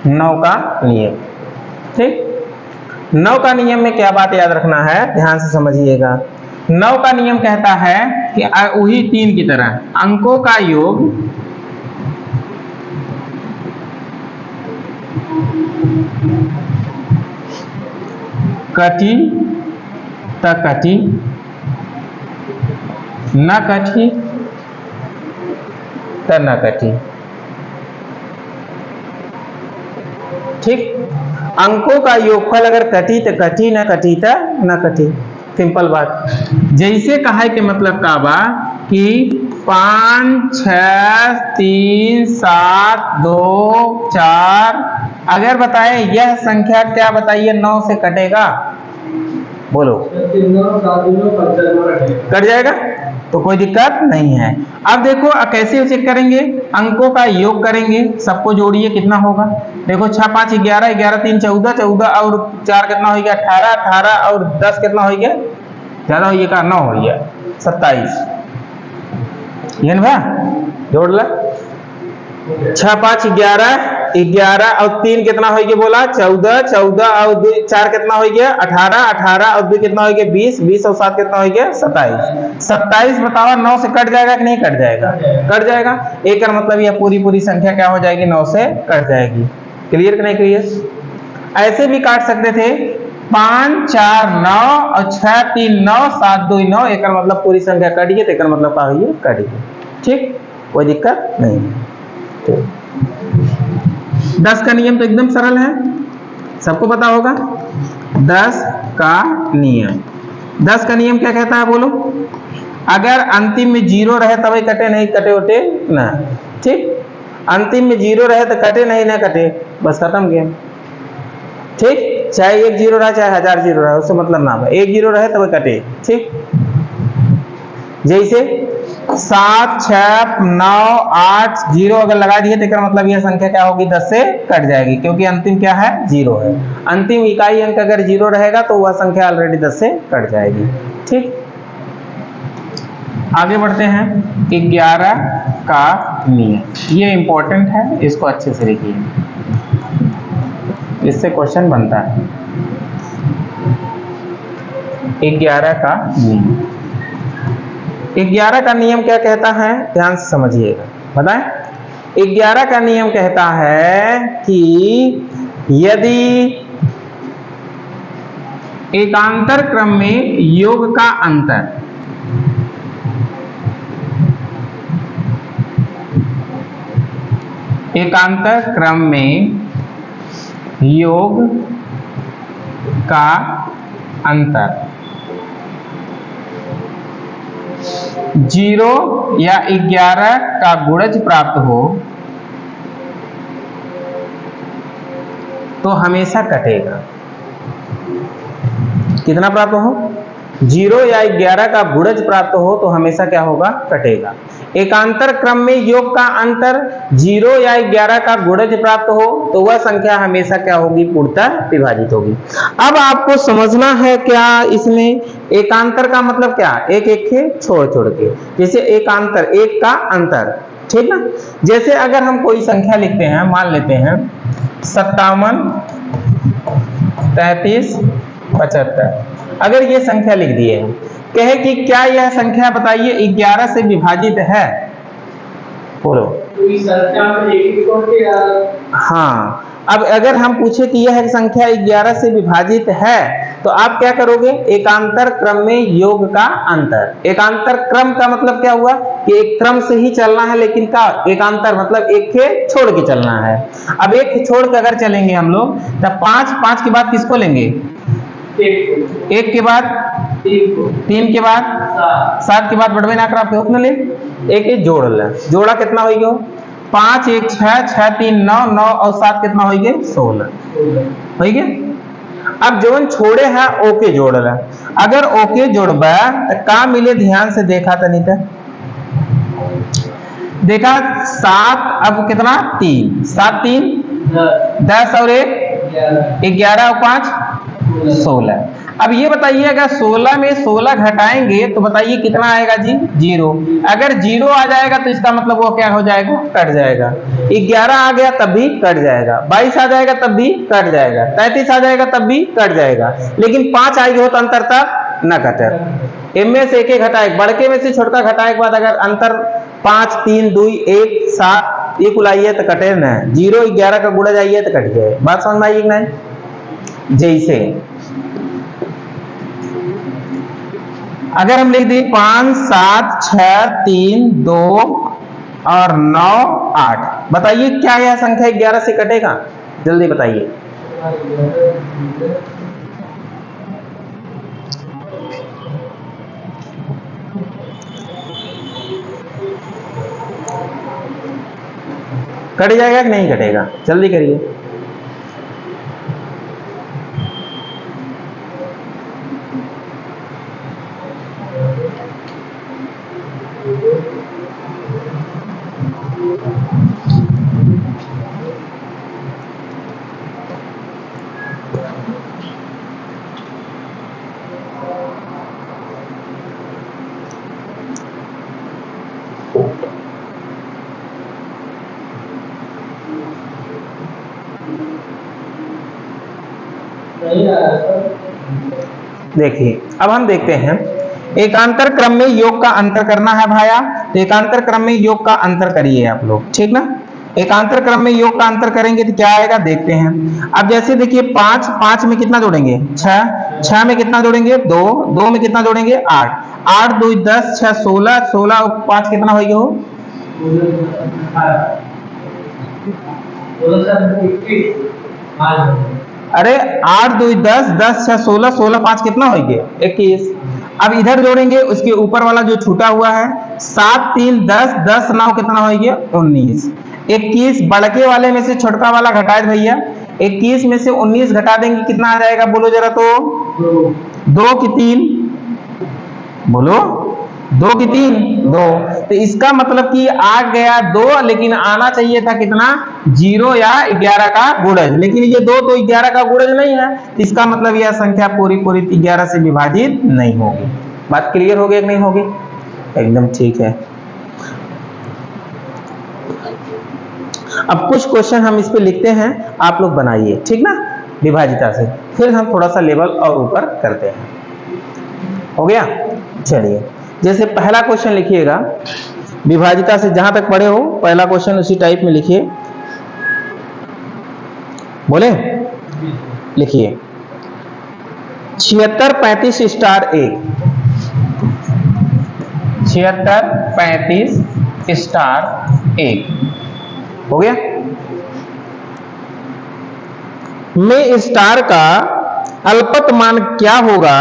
9 का नियम। ठीक, 9 का नियम में क्या बात याद रखना है, ध्यान से समझिएगा। 9 का नियम कहता है कि वही 3 की तरह अंकों का योग कटी त कटी न कटी त न कटी। ठीक, अंकों का योगफल अगर कटी तो कटी, न कटी तो न कटी। सिंपल बात। जैसे कहा है कि मतलब का बा कि 5 6 3 7 2 4, अगर बताए यह संख्या क्या बताइए 9 से कटेगा, बोलो। कट जाएगा तो कोई दिक्कत नहीं है। अब देखो कैसे चेक करेंगे, अंकों का योग करेंगे, सबको जोड़िए कितना होगा। देखो 6 5 11, 11 3 14, 14 और 4 कितना हो गया 18, 18 और 10 कितना हो गया, ज्यादा हो गया 9 हो गया 27। ये ना जोड़ ला, 6 5 11, 11 और 3 कितना हो गया बोला 14, 14 और 2 4 कितना हो गया 18, 18 और 2 कितना हो गया 20, 20 और 7 कितना हो गया 27। 27 बताओ 9 से कट जाएगा कि नहीं कट जाएगा, कट जाएगा। एक का मतलब यह पूरी संख्या क्या हो जाएगी 9 से कट जाएगी। क्लियर कि नहीं क्लियर। ऐसे भी काट सकते थे 5 4 9 और 6 3 9 7 2 9, एक मतलब पूरी संख्या कट गई, तो एक मतलब क्या हुई कट गई। ठीक, कोई दिक्कत नहीं। ठीक, 10 का नियम तो एकदम सरल है, सबको पता होगा। 10 का नियम, 10 का नियम क्या कहता है बोलो, अगर अंतिम में 0 रहे तभी कटे, नहीं कटे उठे ना। ठीक, अंतिम में 0 रहे तो कटे, नहीं ना कटे, बस खत्म गेम। ठीक, चाहे 1 0 रहा चाहे 1000 0 रहा, उससे मतलब ना है, 1 0 रहे तभी कटे। ठीक, जैसे 7 6 9 8 0 अगर लगा दिए तो मतलब यह संख्या क्या होगी 10 से कट जाएगी, क्योंकि अंतिम क्या है 0 है। अंतिम इकाई अंक अगर 0 रहेगा तो वह संख्या ऑलरेडी 10 से कट जाएगी। ठीक, आगे बढ़ते हैं 11 का नियम, ये इंपॉर्टेंट है, इसको अच्छे से लिखिए, इससे क्वेश्चन बनता है। 11 का नियम, 11 का नियम क्या कहता है, ध्यान से समझिएगा, बताएं। 11 का नियम कहता है कि यदि एकांतर क्रम में योग का अंतर एकांतर क्रम में योग का अंतर 0 या 11 का गुणज प्राप्त हो तो हमेशा कटेगा। कितना प्राप्त हो, 0 या 11 का गुणज प्राप्त हो तो हमेशा क्या होगा कटेगा। एकांतर क्रम में योग का अंतर 0 या 11 का गुणज प्राप्त हो तो वह संख्या हमेशा क्या होगी पूर्णतः विभाजित होगी। अब आपको समझना है क्या इसमें, एकांतर का मतलब क्या, एक एक के छोड़ छोड़ के, जैसे एकांतर एक का अंतर। ठीक ना, जैसे अगर हम कोई संख्या लिखते हैं, मान लेते हैं 57 33 75, अगर ये संख्या लिख दिए हैं, कहे कि क्या यह संख्या बताइए 11 से विभाजित है, बोलो। हाँ, अब अगर हम पूछे कि यह संख्या 11 से विभाजित है तो आप क्या करोगे, एकांतर क्रम में योग का अंतर। एकांतर क्रम का मतलब क्या हुआ कि एक क्रम से ही चलना है, लेकिन का एकांतर मतलब एक के छोड़ के चलना है। अब एक के छोड़ के अगर चलेंगे हम लोग तब 5 के बाद किसको लेंगे, 1 के बाद 3 के बाद 7 के बाद बढ़वे ना कर उतना ले, एक जोड़ ले, जोड़ा कितना हो गया 5 1 6 6 3 9 9 और 7 कितना हो गया 16 हो गया। अब जोन छोड़े हैं ओके जोड़ ले, अगर ओके जोड़बा तो का मिले, ध्यान से देखा तनी तो देखा 7 अब कितना 3 7 3 10 और 1 11 और 5 16। अब ये बताइए अगर 16 में 16 घटाएंगे तो बताइए कितना आएगा जी 0। अगर 0 आ जाएगा तो इसका मतलब वो क्या हो जाएगा, कट जाएगा। 11 आ गया तब भी कट जाएगा, 22 आ जाएगा तब भी कट जाएगा, 33 आ जाएगा तब भी कट जाएगा, लेकिन 5 आएगी हो तो अंतर तब न कटे। इनमें से एक घटाए, बड़के में से छोटका घटाए के बाद अगर अंतर 5 3 2 1 7 ये कुलाइए तो कटे न, 0 11 का गुणा जाइए तो कट जाए। बात समझ में आई कि नहीं। जैसे अगर हम लिख दें 5 7 6 3 2 और 9 8, बताइए क्या यह संख्या 11 से कटेगा, जल्दी बताइए। कट जाएगा कि नहीं कटेगा, जल्दी करिए। देखिए अब हम देखते हैं एकांतर क्रम में योग का अंतर करना है भाया, तो एकांतर क्रम में योग का अंतर करिए आप लोग, ठीक ना। एकांतर क्रम में योग का अंतर करेंगे तो क्या आएगा देखते हैं। अब जैसे देखिए 5 5 में कितना जोड़ेंगे 6, 6 में कितना जोड़ेंगे 2, 2 में कितना जोड़ेंगे 8, 8 2 10 6 16, 16 और 5 कितना हो गया हो, अरे 8 2 10 10 6 16, 16 5 कितना हो गया 21। अब इधर जोड़ेंगे उसके ऊपर वाला जो छूटा हुआ है 7 3 10 10 9 कितना हो गया 19, 21 बड़के वाले में से छोटका वाला घटाए भैया, 21 में से 19 घटा देंगे कितना आ जाएगा बोलो जरा, तो 2 की 3, बोलो 2 की 3 2, तो इसका मतलब कि आ गया 2, लेकिन आना चाहिए था कितना 0 या 11 का गुणज, लेकिन ये 2 तो 11 का गुणज नहीं है, तो इसका मतलब यह संख्या पूरी पूरी 11 से विभाजित नहीं होगी। बात क्लियर हो गई कि नहीं होगी, एकदम ठीक है। अब कुछ क्वेश्चन हम इस पे लिखते हैं, आप लोग बनाइए, ठीक ना, विभाजिता से, फिर हम थोड़ा सा लेवल और ऊपर करते हैं। हो गया, चलिए जैसे पहला क्वेश्चन लिखिएगा विभाजिता से, जहां तक पढ़े हो पहला क्वेश्चन उसी टाइप में लिखिए, बोले लिखिए 76 35 स्टार 1, 76 35 स्टार 1 हो गया। में स्टार का अल्पत मान क्या होगा,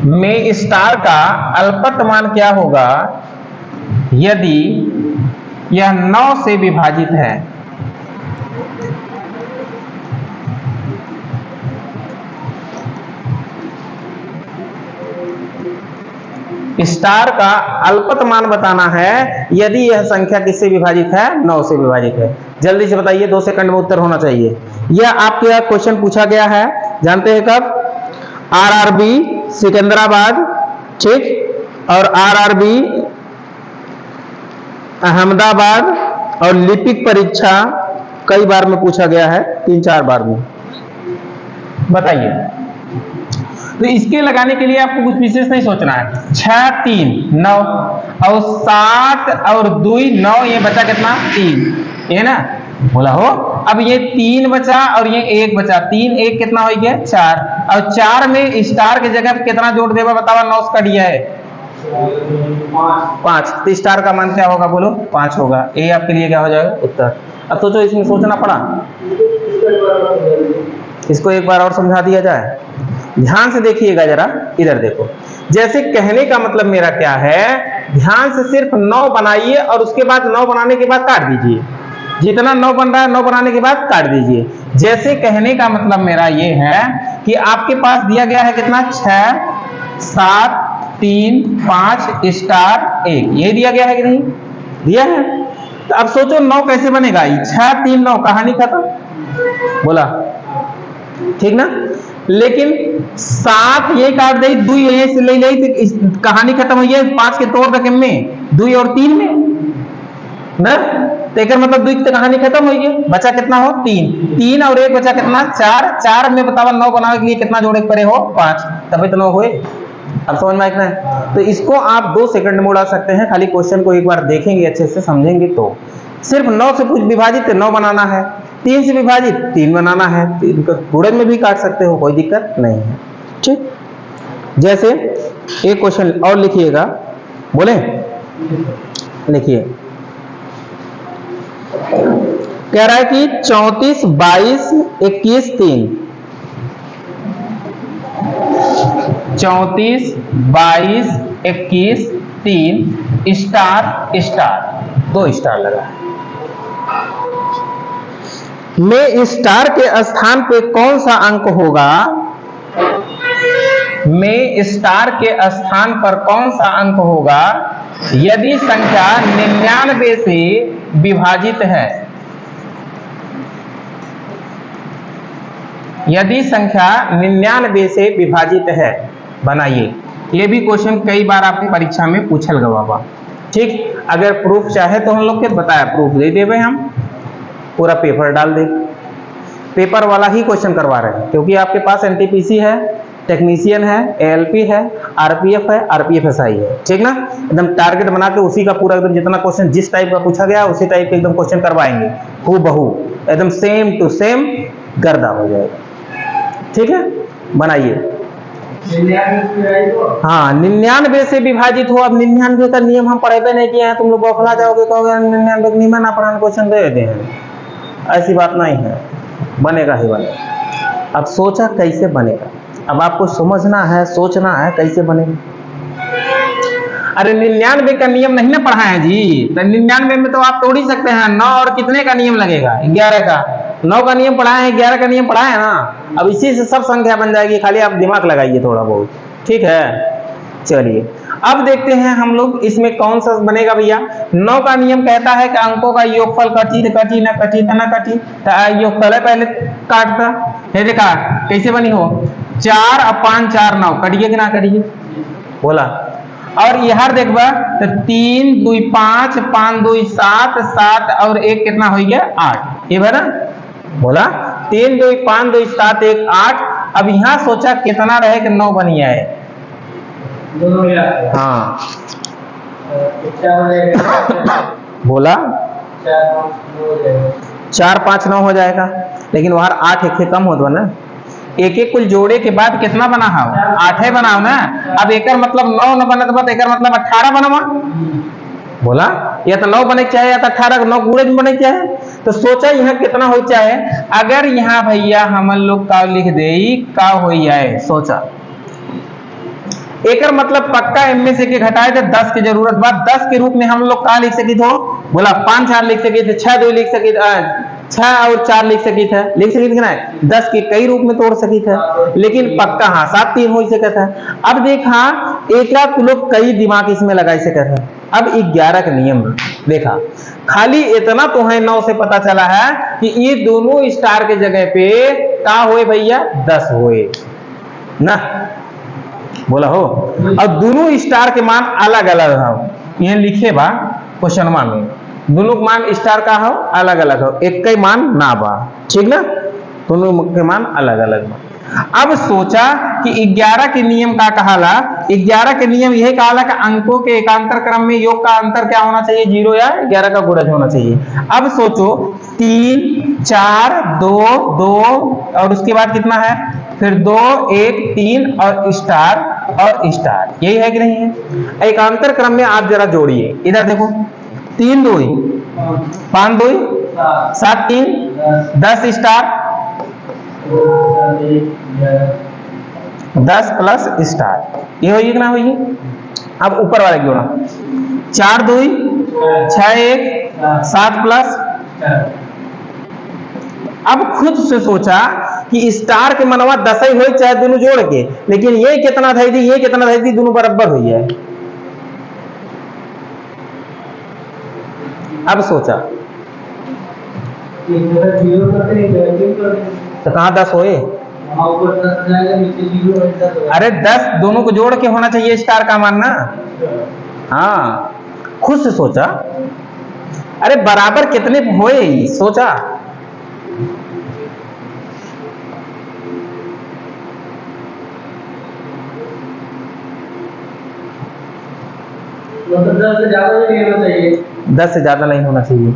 में स्टार का अल्पत मान क्या होगा यदि यह 9 से विभाजित है। स्टार का अल्पत मान बताना है यदि यह संख्या किससे विभाजित है, 9 से विभाजित है। जल्दी से बताइए, 2 सेकंड में उत्तर होना चाहिए। यह आपके यहाँ क्वेश्चन पूछा गया है, जानते हैं कब, आरआरबी सिकंदराबाद, ठीक, और आरआरबी अहमदाबाद और लिपिक परीक्षा कई बार में पूछा गया है, 3-4 बार में। बताइए, तो इसके लगाने के लिए आपको कुछ विशेष नहीं सोचना है। 6 3 9 और 7 और 2 9, ये बचा कितना 3, ये ना बोला हो। अब ये 3 बचा और ये 1 बचा, 3 1 कितना हो गया 4, और 4 में स्टार की जगह कितना जोड़ देगा बतावा, 9 कट गया है 5, तो स्टार का मान क्या होगा बोलो 5 होगा। ये आपके लिए क्या हो जाएगा उत्तर। अब सोचो, इसमें सोचना पड़ा, इसको एक बार और समझा दिया जाए। ध्यान से देखिएगा जरा, इधर देखो, जैसे कहने का मतलब मेरा क्या है, ध्यान से सिर्फ 9 बनाइए और उसके बाद 9 बनाने के बाद काट दीजिए, जितना 9 बन रहा है 9 बनाने के बाद काट दीजिए। जैसे कहने का मतलब मेरा ये है कि आपके पास दिया गया है कितना 6 7 3 5 स्टार 1, ये दिया गया है कि नहीं दिया है। तो अब सोचो 9 कैसे बनेगा, 6 3 9 कहानी खत्म, बोला ठीक ना। लेकिन 7 ये काट दे, 2 यहीं से ले ले तो कहानी खत्म हुई है। 5 के तोड़ रकम में 2 और 3 में ना, तो एक मतलब 2 की तो कहानी खत्म हुई है। बचा कितना हो 3 और 1 बचा कितना 4 में बतावा 9 बनाने के लिए कितना जोड़े पड़े हो 5, तभी तो 9 हुए। अब समझ में आना है। तो इसको आप 2 सेकंड में उड़ा सकते हैं, खाली क्वेश्चन को एक बार देखेंगे अच्छे से समझेंगे तो। सिर्फ 9 से कुछ विभाजित 9 बनाना है, 3 से विभाजित 3 बनाना है, तो इनको गुणन में भी काट सकते हो, कोई दिक्कत नहीं है। ठीक, जैसे एक क्वेश्चन और लिखिएगा, बोले लिखिए। कह रहा है कि 34 22 21 3, 34 22 21 3 स्टार स्टार 2 स्टार लगा है। में स्टार के स्थान पे कौन सा अंक होगा, में स्टार के स्थान पर कौन सा अंक होगा यदि संख्या 99 से विभाजित है। यदि संख्या 99 से विभाजित है, बनाइए। ये भी क्वेश्चन कई बार आपकी परीक्षा में पूछल गया बाबा। ठीक, अगर प्रूफ चाहे तो हम लोग के बताया प्रूफ दे देवे, हम पूरा पेपर डाल दे। पेपर वाला ही क्वेश्चन करवा रहे हैं, क्योंकि आपके पास एनटीपीसी है, टेक्नीशियन है, एएलपी है, आरपीएफ है, आरपीएफएसआई है। ठीक ना, एकदम टारगेट बना के उसी का पूरा एकदम जितना क्वेश्चन जिस टाइप का पूछा गया उसी टाइप के एकदम क्वेश्चन करवाएंगे, हूबहू एकदम सेम टू सेम गर्दा हो जाएगा। ठीक है, बनाइए। 99 99 से विभाजित हो। अब 99 का नियम हम पढ़े नहीं किए हैं, तुम लोग बौखला जाओगे, कहोगे 99 नियम ना पढ़ाने क्वेश्चन दे देते हैं। ऐसी बात नहीं है, बनेगा ही बनेगा। अब सोचा कैसे बनेगा, अब आपको समझना है, सोचना है कैसे बनेगा। अरे 99 का नियम नहीं ना पढ़ा है जी, तो 99 में तो आप तोड़ ही सकते हैं। 9 और कितने का नियम लगेगा, 11 का। 9 का नियम पढ़ा है, 11 का नियम पढ़ा है ना। अब इसी से सब संख्या बन जाएगी, खाली आप दिमाग लगाइए थोड़ा बहुत। ठीक है, चलिए अब देखते हैं हम लोग इसमें कौन सा बनेगा भैया। 9 का नियम कहता है कि अंकों का योगफल कटी कटी न कटी न कटी, तो योगफल है पहले काटता है। देखा कैसे बनी हो, 4 और 5 4 9, कटिए कि ना कटिए बोला। और यहां देखबा तो 3 2 5 5 2 7 7 और 1 कितना हो गया 8। ये भरा बोला 3 2 5 2 7 1 8। अब यहां सोचा कितना रहे कि 9 बन जाए। दोनों मिला हाँ क्या हो जाएगा, बोला 4 5 9 हो जाएगा। 4 5 9 हो जाएगा, लेकिन वहां 8 एक कम होता ना। एक एक कुल जोड़े के बाद कितना बना हो, 8 बनाओ ना। अब एक मतलब 9 न बने तो एक मतलब 18 बनवा बोला, या तो 9 बने चाहे या तो 18 9 गुणे में बने चाहे। तो सोचा यहाँ कितना हो चाहे, अगर यहाँ भैया हम लोग का लिख दे का हो जाए, सोचा एक मतलब पक्का इनमें से के घटाए तो 10 की जरूरत बात। 10 के रूप में हम लोग का लिख सकी थो, बोला 5 4 लिख सके थे, 6 2 लिख सके, 6 और 4 लिख सकी थे, लिख सकी थी ना। 10 के कई रूप में तोड़ सकी थे, लेकिन पक्का हाँ 7 3 हो सका था। अब देखा एक लाख लोग कई दिमाग इसमें लगा सका था। अब 11 का नियम देखा, खाली इतना तो है 9 से पता चला है कि ये दोनों स्टार के जगह पे का हुए भैया 10 हुए ना, बोला हो। और दोनों स्टार के मान अलग अलग हो, ये लिखे बा क्वेश्चन में, दोनों मान स्टार का हो अलग अलग हो, एक का मान ना बा। ठीक ना, दोनों के मान अलग अलग बा। अब सोचा कि 11 के नियम का कहाला, 11 के नियम यही कहाला कि अंकों के एकांतर क्रम में योग का अंतर क्या होना चाहिए, 0 या 11 का गुणज होना चाहिए। अब सोचो 3 4 2 2 और उसके बाद कितना है, फिर 2 1 3 और स्टार, यही है कि नहीं है। एकांतर क्रम में आप जरा जोड़िए, इधर देखो 3 2 5 2 7 3 10 स्टार, 10 प्लस स्टार, ये होगी कि ना होगी। अब ऊपर वाले जोड़ा 4 2 6 1 7 प्लस। अब खुद से सोचा कि स्टार के मनवा 10 ही हो चाहे दोनों जोड़ के, लेकिन ये कितना था, ये कितना था, दोनों बराबर हुई है। अब सोचा तो कहां 10 होए, वहाँ ऊपर 10 हो जाएगा, नीचे 0 और 10 हो जाएगा। अरे 10 दोनों को जोड़ के होना चाहिए स्टार का मान ना। हाँ, खुद से सोचा। अरे बराबर कितने हुए सोचा। मतलब 10 से ज्यादा नहीं होना चाहिए। 10 से ज्यादा नहीं होना चाहिए।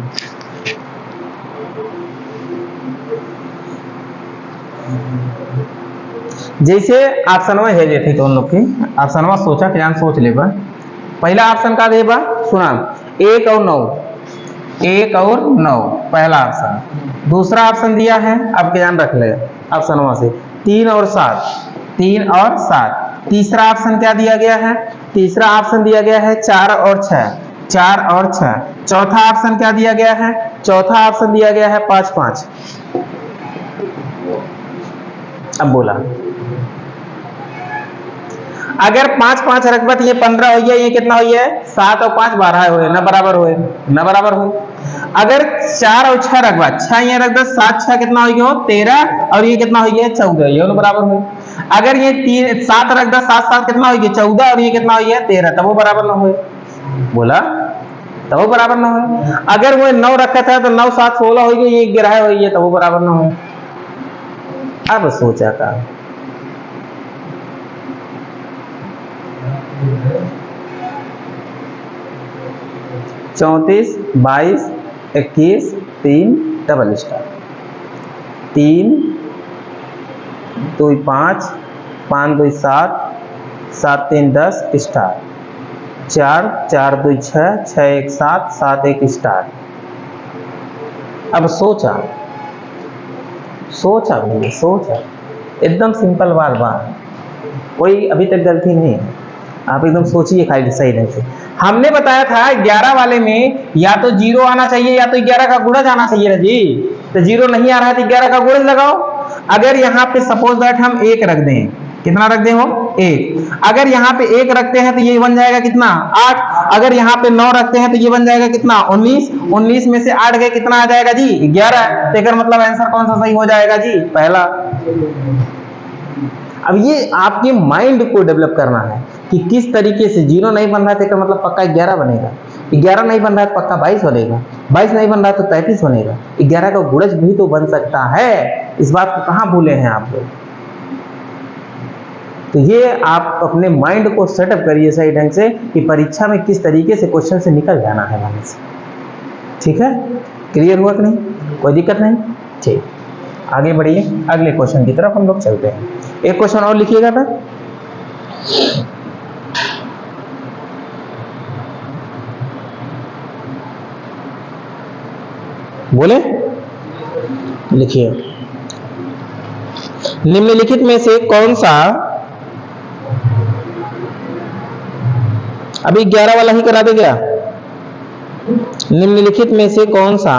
जैसे ऑप्शन में है जेठे तो उन लोग की ऑप्शन में सोचा क्या सोच ले बा। पहला ऑप्शन का दे बा सुना 1 और 9, 1 और 9 पहला ऑप्शन। दूसरा ऑप्शन दिया है अब ध्यान रख ले ऑप्शन में से 3 और 7, 3 और 7। तीसरा ऑप्शन क्या दिया गया है? तीसरा ऑप्शन दिया गया है 4 और 6, 4 और 6। चौथा ऑप्शन क्या दिया गया है? चौथा ऑप्शन दिया गया है 5 5। अब बोला अगर 5 5 रखबा तो ये 15 हो गया, ये कितना हो गया? 7 और 5 12 हुए ना, बराबर हुए ना, बराबर हुए। अगर 4 और 6 रखबा, 6 ये रख दो, 7 6 कितना हो गया? 13 और ये कितना हो गया? 14, ये दोनों बराबर हुए। अगर ये 3 7 रख दो, 7 7 कितना हो गया? 14 और ये कितना हो गया? 13, तब वो बराबर ना हुए। बोला तब वो बराबर ना हुए। अगर वो 9 रखा था तो 9 7 16 हो गया, ये 11 हो गया, तब वो बराबर ना हुए। अब सोचा का 34 22 21 3 डबल स्टार, 3 2 5 5 2 7 7 3 10 स्टार, 4 4 2 6 6 1 7 7 1 स्टार। अब सोचा भैया सोचा, एकदम सिंपल बात, कोई अभी तक गलती नहीं है। आप एकदम सोचिए खाली सही ढंग से। हमने बताया था 11 वाले में या तो 0 आना चाहिए या तो 11 का गुणज आना चाहिए ना जी। तो 0 नहीं आ रहा है तो 11 का गुणज लगाओ। अगर यहाँ पे सपोज दैट हम 1 रख दें, कितना रख दें हो? 1। अगर यहाँ पे 1 रखते हैं तो ये बन जाएगा कितना? 8। अगर यहाँ पे 9 रखते हैं तो ये बन जाएगा कितना? 19। 19 में से 8 गए कितना आ जाएगा जी? 11। तो इसका मतलब आंसर कौन सा सही हो जाएगा जी? पहला। अब ये आपके माइंड को डेवलप करना है कि किस तरीके से 0 नहीं बन रहा है तो मतलब पक्का 11 बनेगा, 11 नहीं बन रहा है तो पक्का 22 बनेगा, 22 नहीं बन रहा है तो 33 बनेगा, 11 का गुणज भी तो बन सकता है। इस बात को कहाँ भूले हैं आप लोग? तो ये आप अपने माइंड को सेटअप करिए सही ढंग से कि परीक्षा में किस तरीके से क्वेश्चन से निकल जाना है वहां से। ठीक है, क्लियर हुआ कि नहीं? कोई दिक्कत नहीं? ठीक, आगे बढ़िए, अगले क्वेश्चन की तरफ हम लोग चलते हैं। एक क्वेश्चन और लिखिएगा था, बोले लिखिए। निम्नलिखित में से कौन सा, अभी 11 वाला ही करा दे क्या? निम्नलिखित में से कौन सा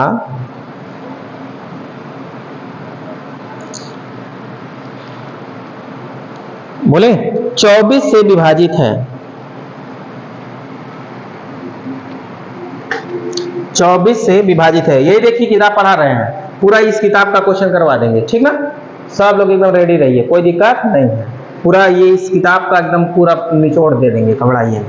बोले 24 से विभाजित है? 24 से विभाजित है। यही देखिए किताब पढ़ा रहे हैं, पूरा इस किताब का क्वेश्चन करवा देंगे, ठीक ना? सब लोग एकदम रेडी रहिए, कोई दिक्कत नहीं है। पूरा ये इस किताब का एकदम पूरा निचोड़ दे देंगे, घबराइए।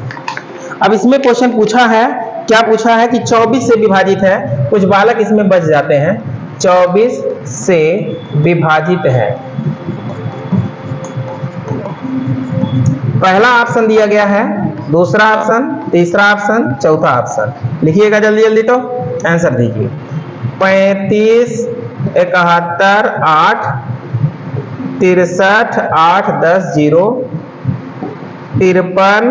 अब इसमें क्वेश्चन पूछा है, क्या पूछा है कि 24 से विभाजित है, कुछ बालक इसमें बच जाते हैं। 24 से विभाजित है, पहला ऑप्शन दिया गया है, दूसरा ऑप्शन, तीसरा ऑप्शन, चौथा ऑप्शन। लिखिएगा जल्दी जल्दी तो आंसर दीजिए। 35 71 8 63 8 10 0 53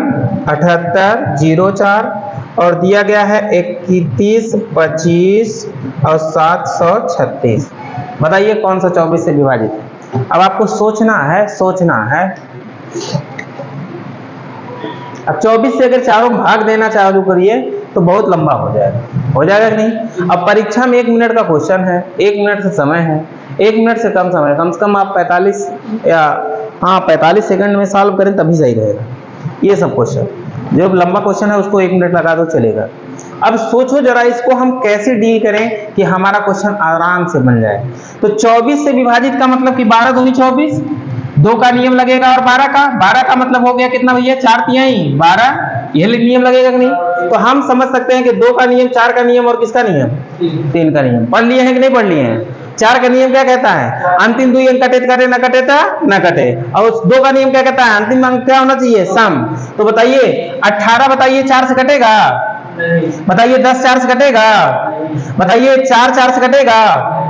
78 0 4 और दिया गया है 31 25 और 736। बताइए कौन सा 24 से विभाजित है? अब आपको सोचना है, सोचना है। अब 24 से अगर चारों भाग देना चालू करिए तो बहुत लंबा हो जाएगा, हो जाएगा कि नहीं? अब परीक्षा में 1 मिनट का क्वेश्चन है, 1 मिनट से समय है, 1 मिनट से कम समय, कम से कम आप 45 या 45 सेकंड में सॉल्व करें तभी सही रहेगा। ये सब क्वेश्चन जो लंबा क्वेश्चन है उसको 1 मिनट लगा दो चलेगा। अब सोचो जरा इसको हम कैसे डील करें कि हमारा क्वेश्चन आराम से बन जाए। तो 24 से विभाजित का मतलब कि 12 दूनी 24, 2 का नियम लगेगा और 12 का मतलब हो गया कितना भैया, 4 तिहाई 12, यह नियम लगेगा कि नहीं। तो हम समझ सकते हैं कि 2 का नियम, 4 का नियम और किसका नियम, 3 का नियम। पढ़ लिए हैं कि नहीं पढ़ लिए हैं। 4 का नियम क्या कहता है, अंतिम 2 अंक कटे कटे न कटे था न कटे। और 2 का नियम क्या कहता है, अंतिम अंक क्या होना चाहिए, सम। तो बताइए 18 बताइए 4 से कटेगा, बताइए 10 4 से कटेगा, बताइए 4 4 से कटेगा,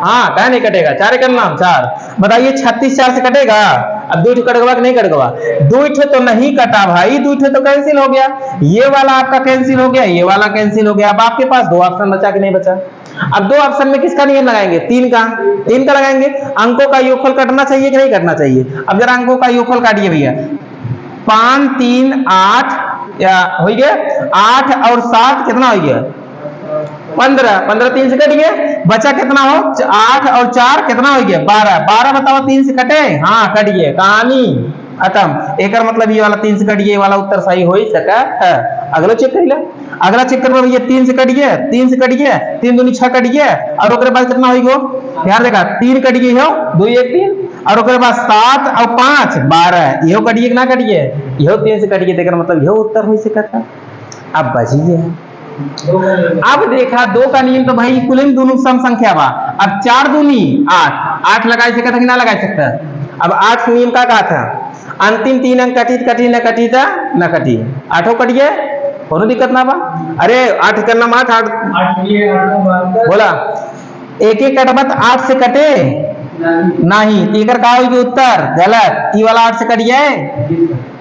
हाँ क्या नहीं कटेगा, 4 करना 4। बताइए 36 4 से कटेगा। अब 2 कटगवा कि नहीं कटगवा, 2 तो नहीं कटा भाई, 2 तो कैंसिल हो गया, ये वाला आपका कैंसिल हो गया, ये वाला कैंसिल हो गया। अब आपके पास 2 ऑप्शन बचा कि नहीं बचा। अब 2 ऑप्शन में किसका नियम लगाएंगे, 3 का लगाएंगे। अंकों का योगफल कटना चाहिए कि नहीं कटना चाहिए। अब जरा अंकों का योगफल काटिए भैया, 5 3 8 या हो गया 8 और 7 कितना हो गया, 15, 15 3 से कट गया, बचा कितना हो 8 और 4 कितना हो गया, 12, 12 बताओ 3 से कटे, हाँ कट गया, कहानी खत्म। एक मतलब ये वाला 3 से कट गया, ये वाला उत्तर सही हो ही सका है। अगला चेक कर ले, अगला चेक कर भैया, 3 से कट गया, 3 से कट गया, 3 दूनी 6 कट गया, और ओकरे बाद कितना होई गो, ध्यान देखा 3 कट गई हो, 2 1 3, और ओकरे बाद 7 और 5 12, इहो कट गया कि ना कट गया, इहो 3 से कट गया, तेकर मतलब इहो उत्तर हो सकता। अब बचिए, अब देखा 2 का नियम तो भाई कुल दोनों सम संख्या बा। अब 4 दूनी 8, 8 लगा सकता कि ना लगा सकता। अब 8 नियम का कहा था, अंतिम 3 अंक कटी कटी न कटी था न कटी, 8 कट गया, कोनो दिक्कत ना बा। अरे 8 करना माठ 8 बोला, एक एक कटबत 8 से कटे नहीं, तीकर का होगी उत्तर गलत, ई वाला 8 से कट जाए,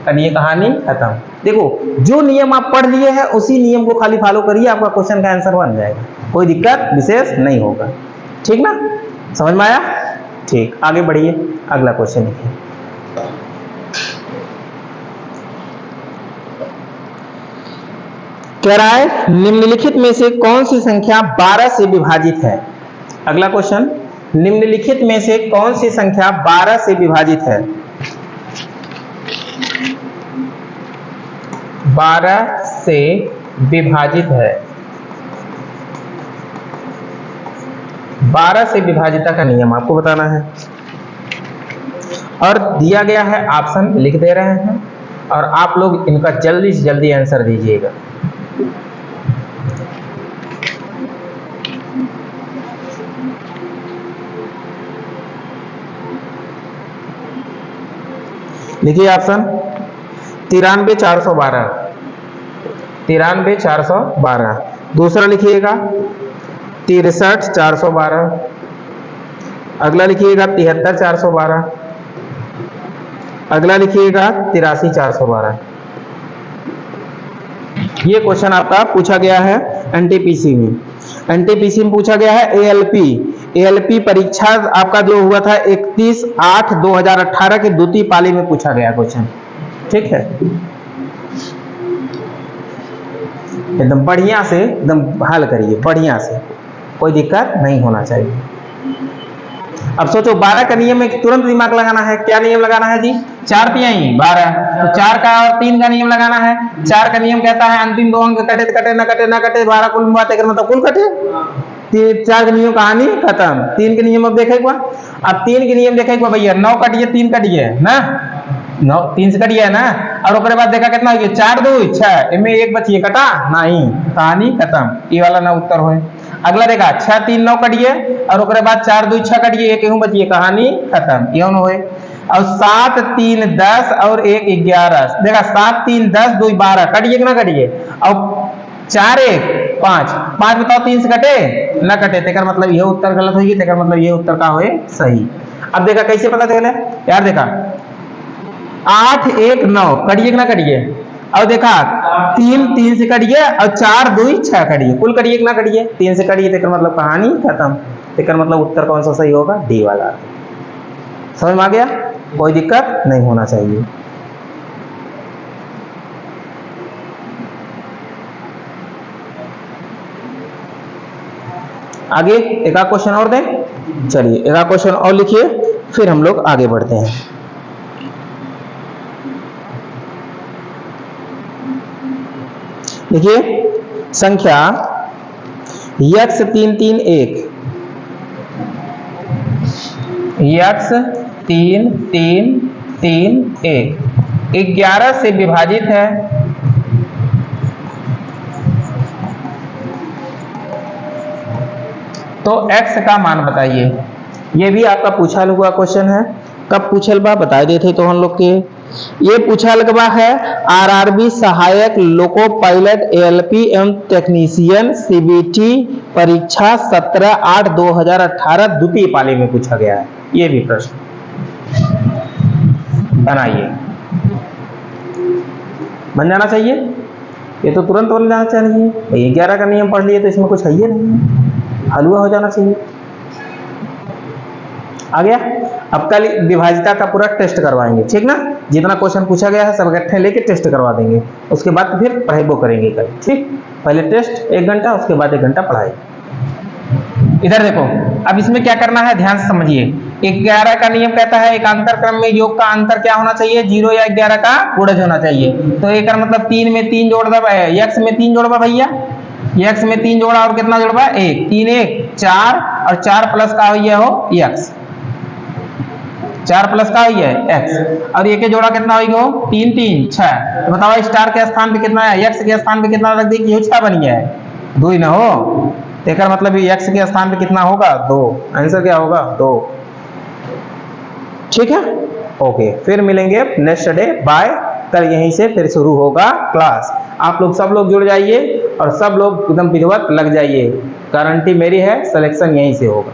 करिए कहानी खत्म। देखो जो नियम आप पढ़ लिए हैं उसी नियम को खाली फॉलो करिए, आपका क्वेश्चन का आंसर बन जाएगा, कोई दिक्कत विशेष नहीं होगा। ठीक ना, समझ में आया। ठीक, आगे बढ़िए, अगला क्वेश्चन लिखिए। कह रहा है निम्नलिखित में से कौन सी संख्या 12 से विभाजित है। अगला क्वेश्चन, निम्नलिखित में से कौन सी संख्या 12 से विभाजित है। 12 से विभाजित है, 12 से विभाजिता का नियम आपको बताना है, और दिया गया है ऑप्शन लिख दे रहे हैं, और आप लोग इनका जल्दी से जल्दी आंसर दीजिएगा। लिखिए ऑप्शन 93 412, 93 412। दूसरा लिखिएगा 63 412, अगला लिखिएगा 73 412, अगला लिखिएगा 83 412। ये क्वेश्चन आपका पूछा गया है एनटीपीसी में, एनटीपीसी में पूछा गया है एएलपी परीक्षा आपका जो हुआ था 31/8/2018 के द्वितीय पाली में पूछा गया क्वेश्चन। ठीक है, एकदम बढ़िया से एकदम हल करिए, बढ़िया से, कोई दिक्कत नहीं होना चाहिए। अब सोचो 12 का नियम में तुरंत दिमाग लगाना है, क्या नियम लगाना है जी, 4 तिहाई 12, तो 4 का और 3 का नियम लगाना है। 4 का नियम कहता है अंतिम 2 अंक कटे कटे न कटे न कटे, 12 कुल बात है मतलब कुल कटे, 4 के नियम कहानी खत्म। 3 के नियम अब देखे एक बार, अब 3 के नियम देखे एक बार भैया, 9 कटिए 3 कटिए ना, 9 3 से कटिए ना, और उसके बाद देखा कितना हो गया 4 2 6, इनमें एक बचिए कटा नहीं, कहानी खत्म, ये वाला ना उत्तर होए। अगला देखा 6 3 9 कटिए, और उसके बाद 4 2 6 कटिए, एक यूं बचिए, कहानी खत्म, ये ना होए। और 7 3 10 और 1 11, देखा 7 3 10 2 12 कटिए कि ना कटिए, और 4 1 5 5 बताओ 3 से कटे न कटे, तेकर मतलब ये उत्तर गलत होगी, तेकर मतलब ये उत्तर का होए सही। अब देखा कैसे पता चले यार, देखा 8 1 9 कटिए कि ना कटिए, और देखा 3 3 से कटिए, और 4 2 6 कटिए, कुल कटिए कि ना कटिए, 3 से कटिए, तेकर मतलब कहानी खत्म, तेकर मतलब उत्तर कौन सा सही होगा, डी वाला। समझ में आ गया, कोई दिक्कत नहीं होना चाहिए। आगे एक क्वेश्चन और दें, चलिए एक क्वेश्चन और लिखिए, फिर हम लोग आगे बढ़ते हैं। देखिए संख्या x331 x3331 11 से विभाजित है तो x का मान बताइए। ये भी आपका पूछल हुआ क्वेश्चन है। कब पूछल बा बता देते तो हम लोग के। ये पूछल बा है आरआरबी सहायक लोको पायलट एएलपी एवं टेक्नीशियन सीबीटी परीक्षा 17/8/2018 द्वितीय पाली में पूछा गया है। ये भी प्रश्न बनाइए, बन जाना चाहिए। ये तो तुरंत बन जाना चाहिए भाई। 11 का नियम पढ़ लिए तो इसमें कुछ है ही नहीं, हलवा हो जाना चाहिए। आ गया। अब कल विभाजिता का पूरा टेस्ट करवाएंगे, ठीक ना। जितना क्वेश्चन पूछा गया है सब इकट्ठे लेके टेस्ट करवा देंगे, उसके बाद फिर पढ़ाई वो करेंगे कल, ठीक। पहले टेस्ट 1 घंटा, उसके बाद 1 घंटा पढ़ाई। इधर देखो, अब इसमें क्या करना है ध्यान से समझिए। 11 का नियम कहता है एकांतर क्रम में योग का अंतर क्या होना चाहिए, 0 या 11 का गुणज होना चाहिए। तो एक मतलब 3 में 3 जोड़ दबा है, x में 3 जोड़बा भैया, x में 3 जोड़ा और कितना जोड़बा 1, 3 1 4 और 4 प्लस का हुई हो x, 4 प्लस का हुई है x और ये के जोड़ा कितना हुई हो 3 3 6। तो बताओ स्टार के स्थान पे कितना है, x के स्थान पे कितना रख दी कि 6 बन गया है, 2 ही ना हो। एक मतलब x के स्थान पे कितना होगा 2, आंसर क्या होगा 2, ठीक है। ओके, फिर मिलेंगे नेक्स्ट डे, बाय। कल यहीं से फिर शुरू होगा क्लास। आप लोग सब लोग जुड़ जाइए और सब लोग एकदम विधिवत लग जाइए, गारंटी मेरी है सिलेक्शन यहीं से होगा।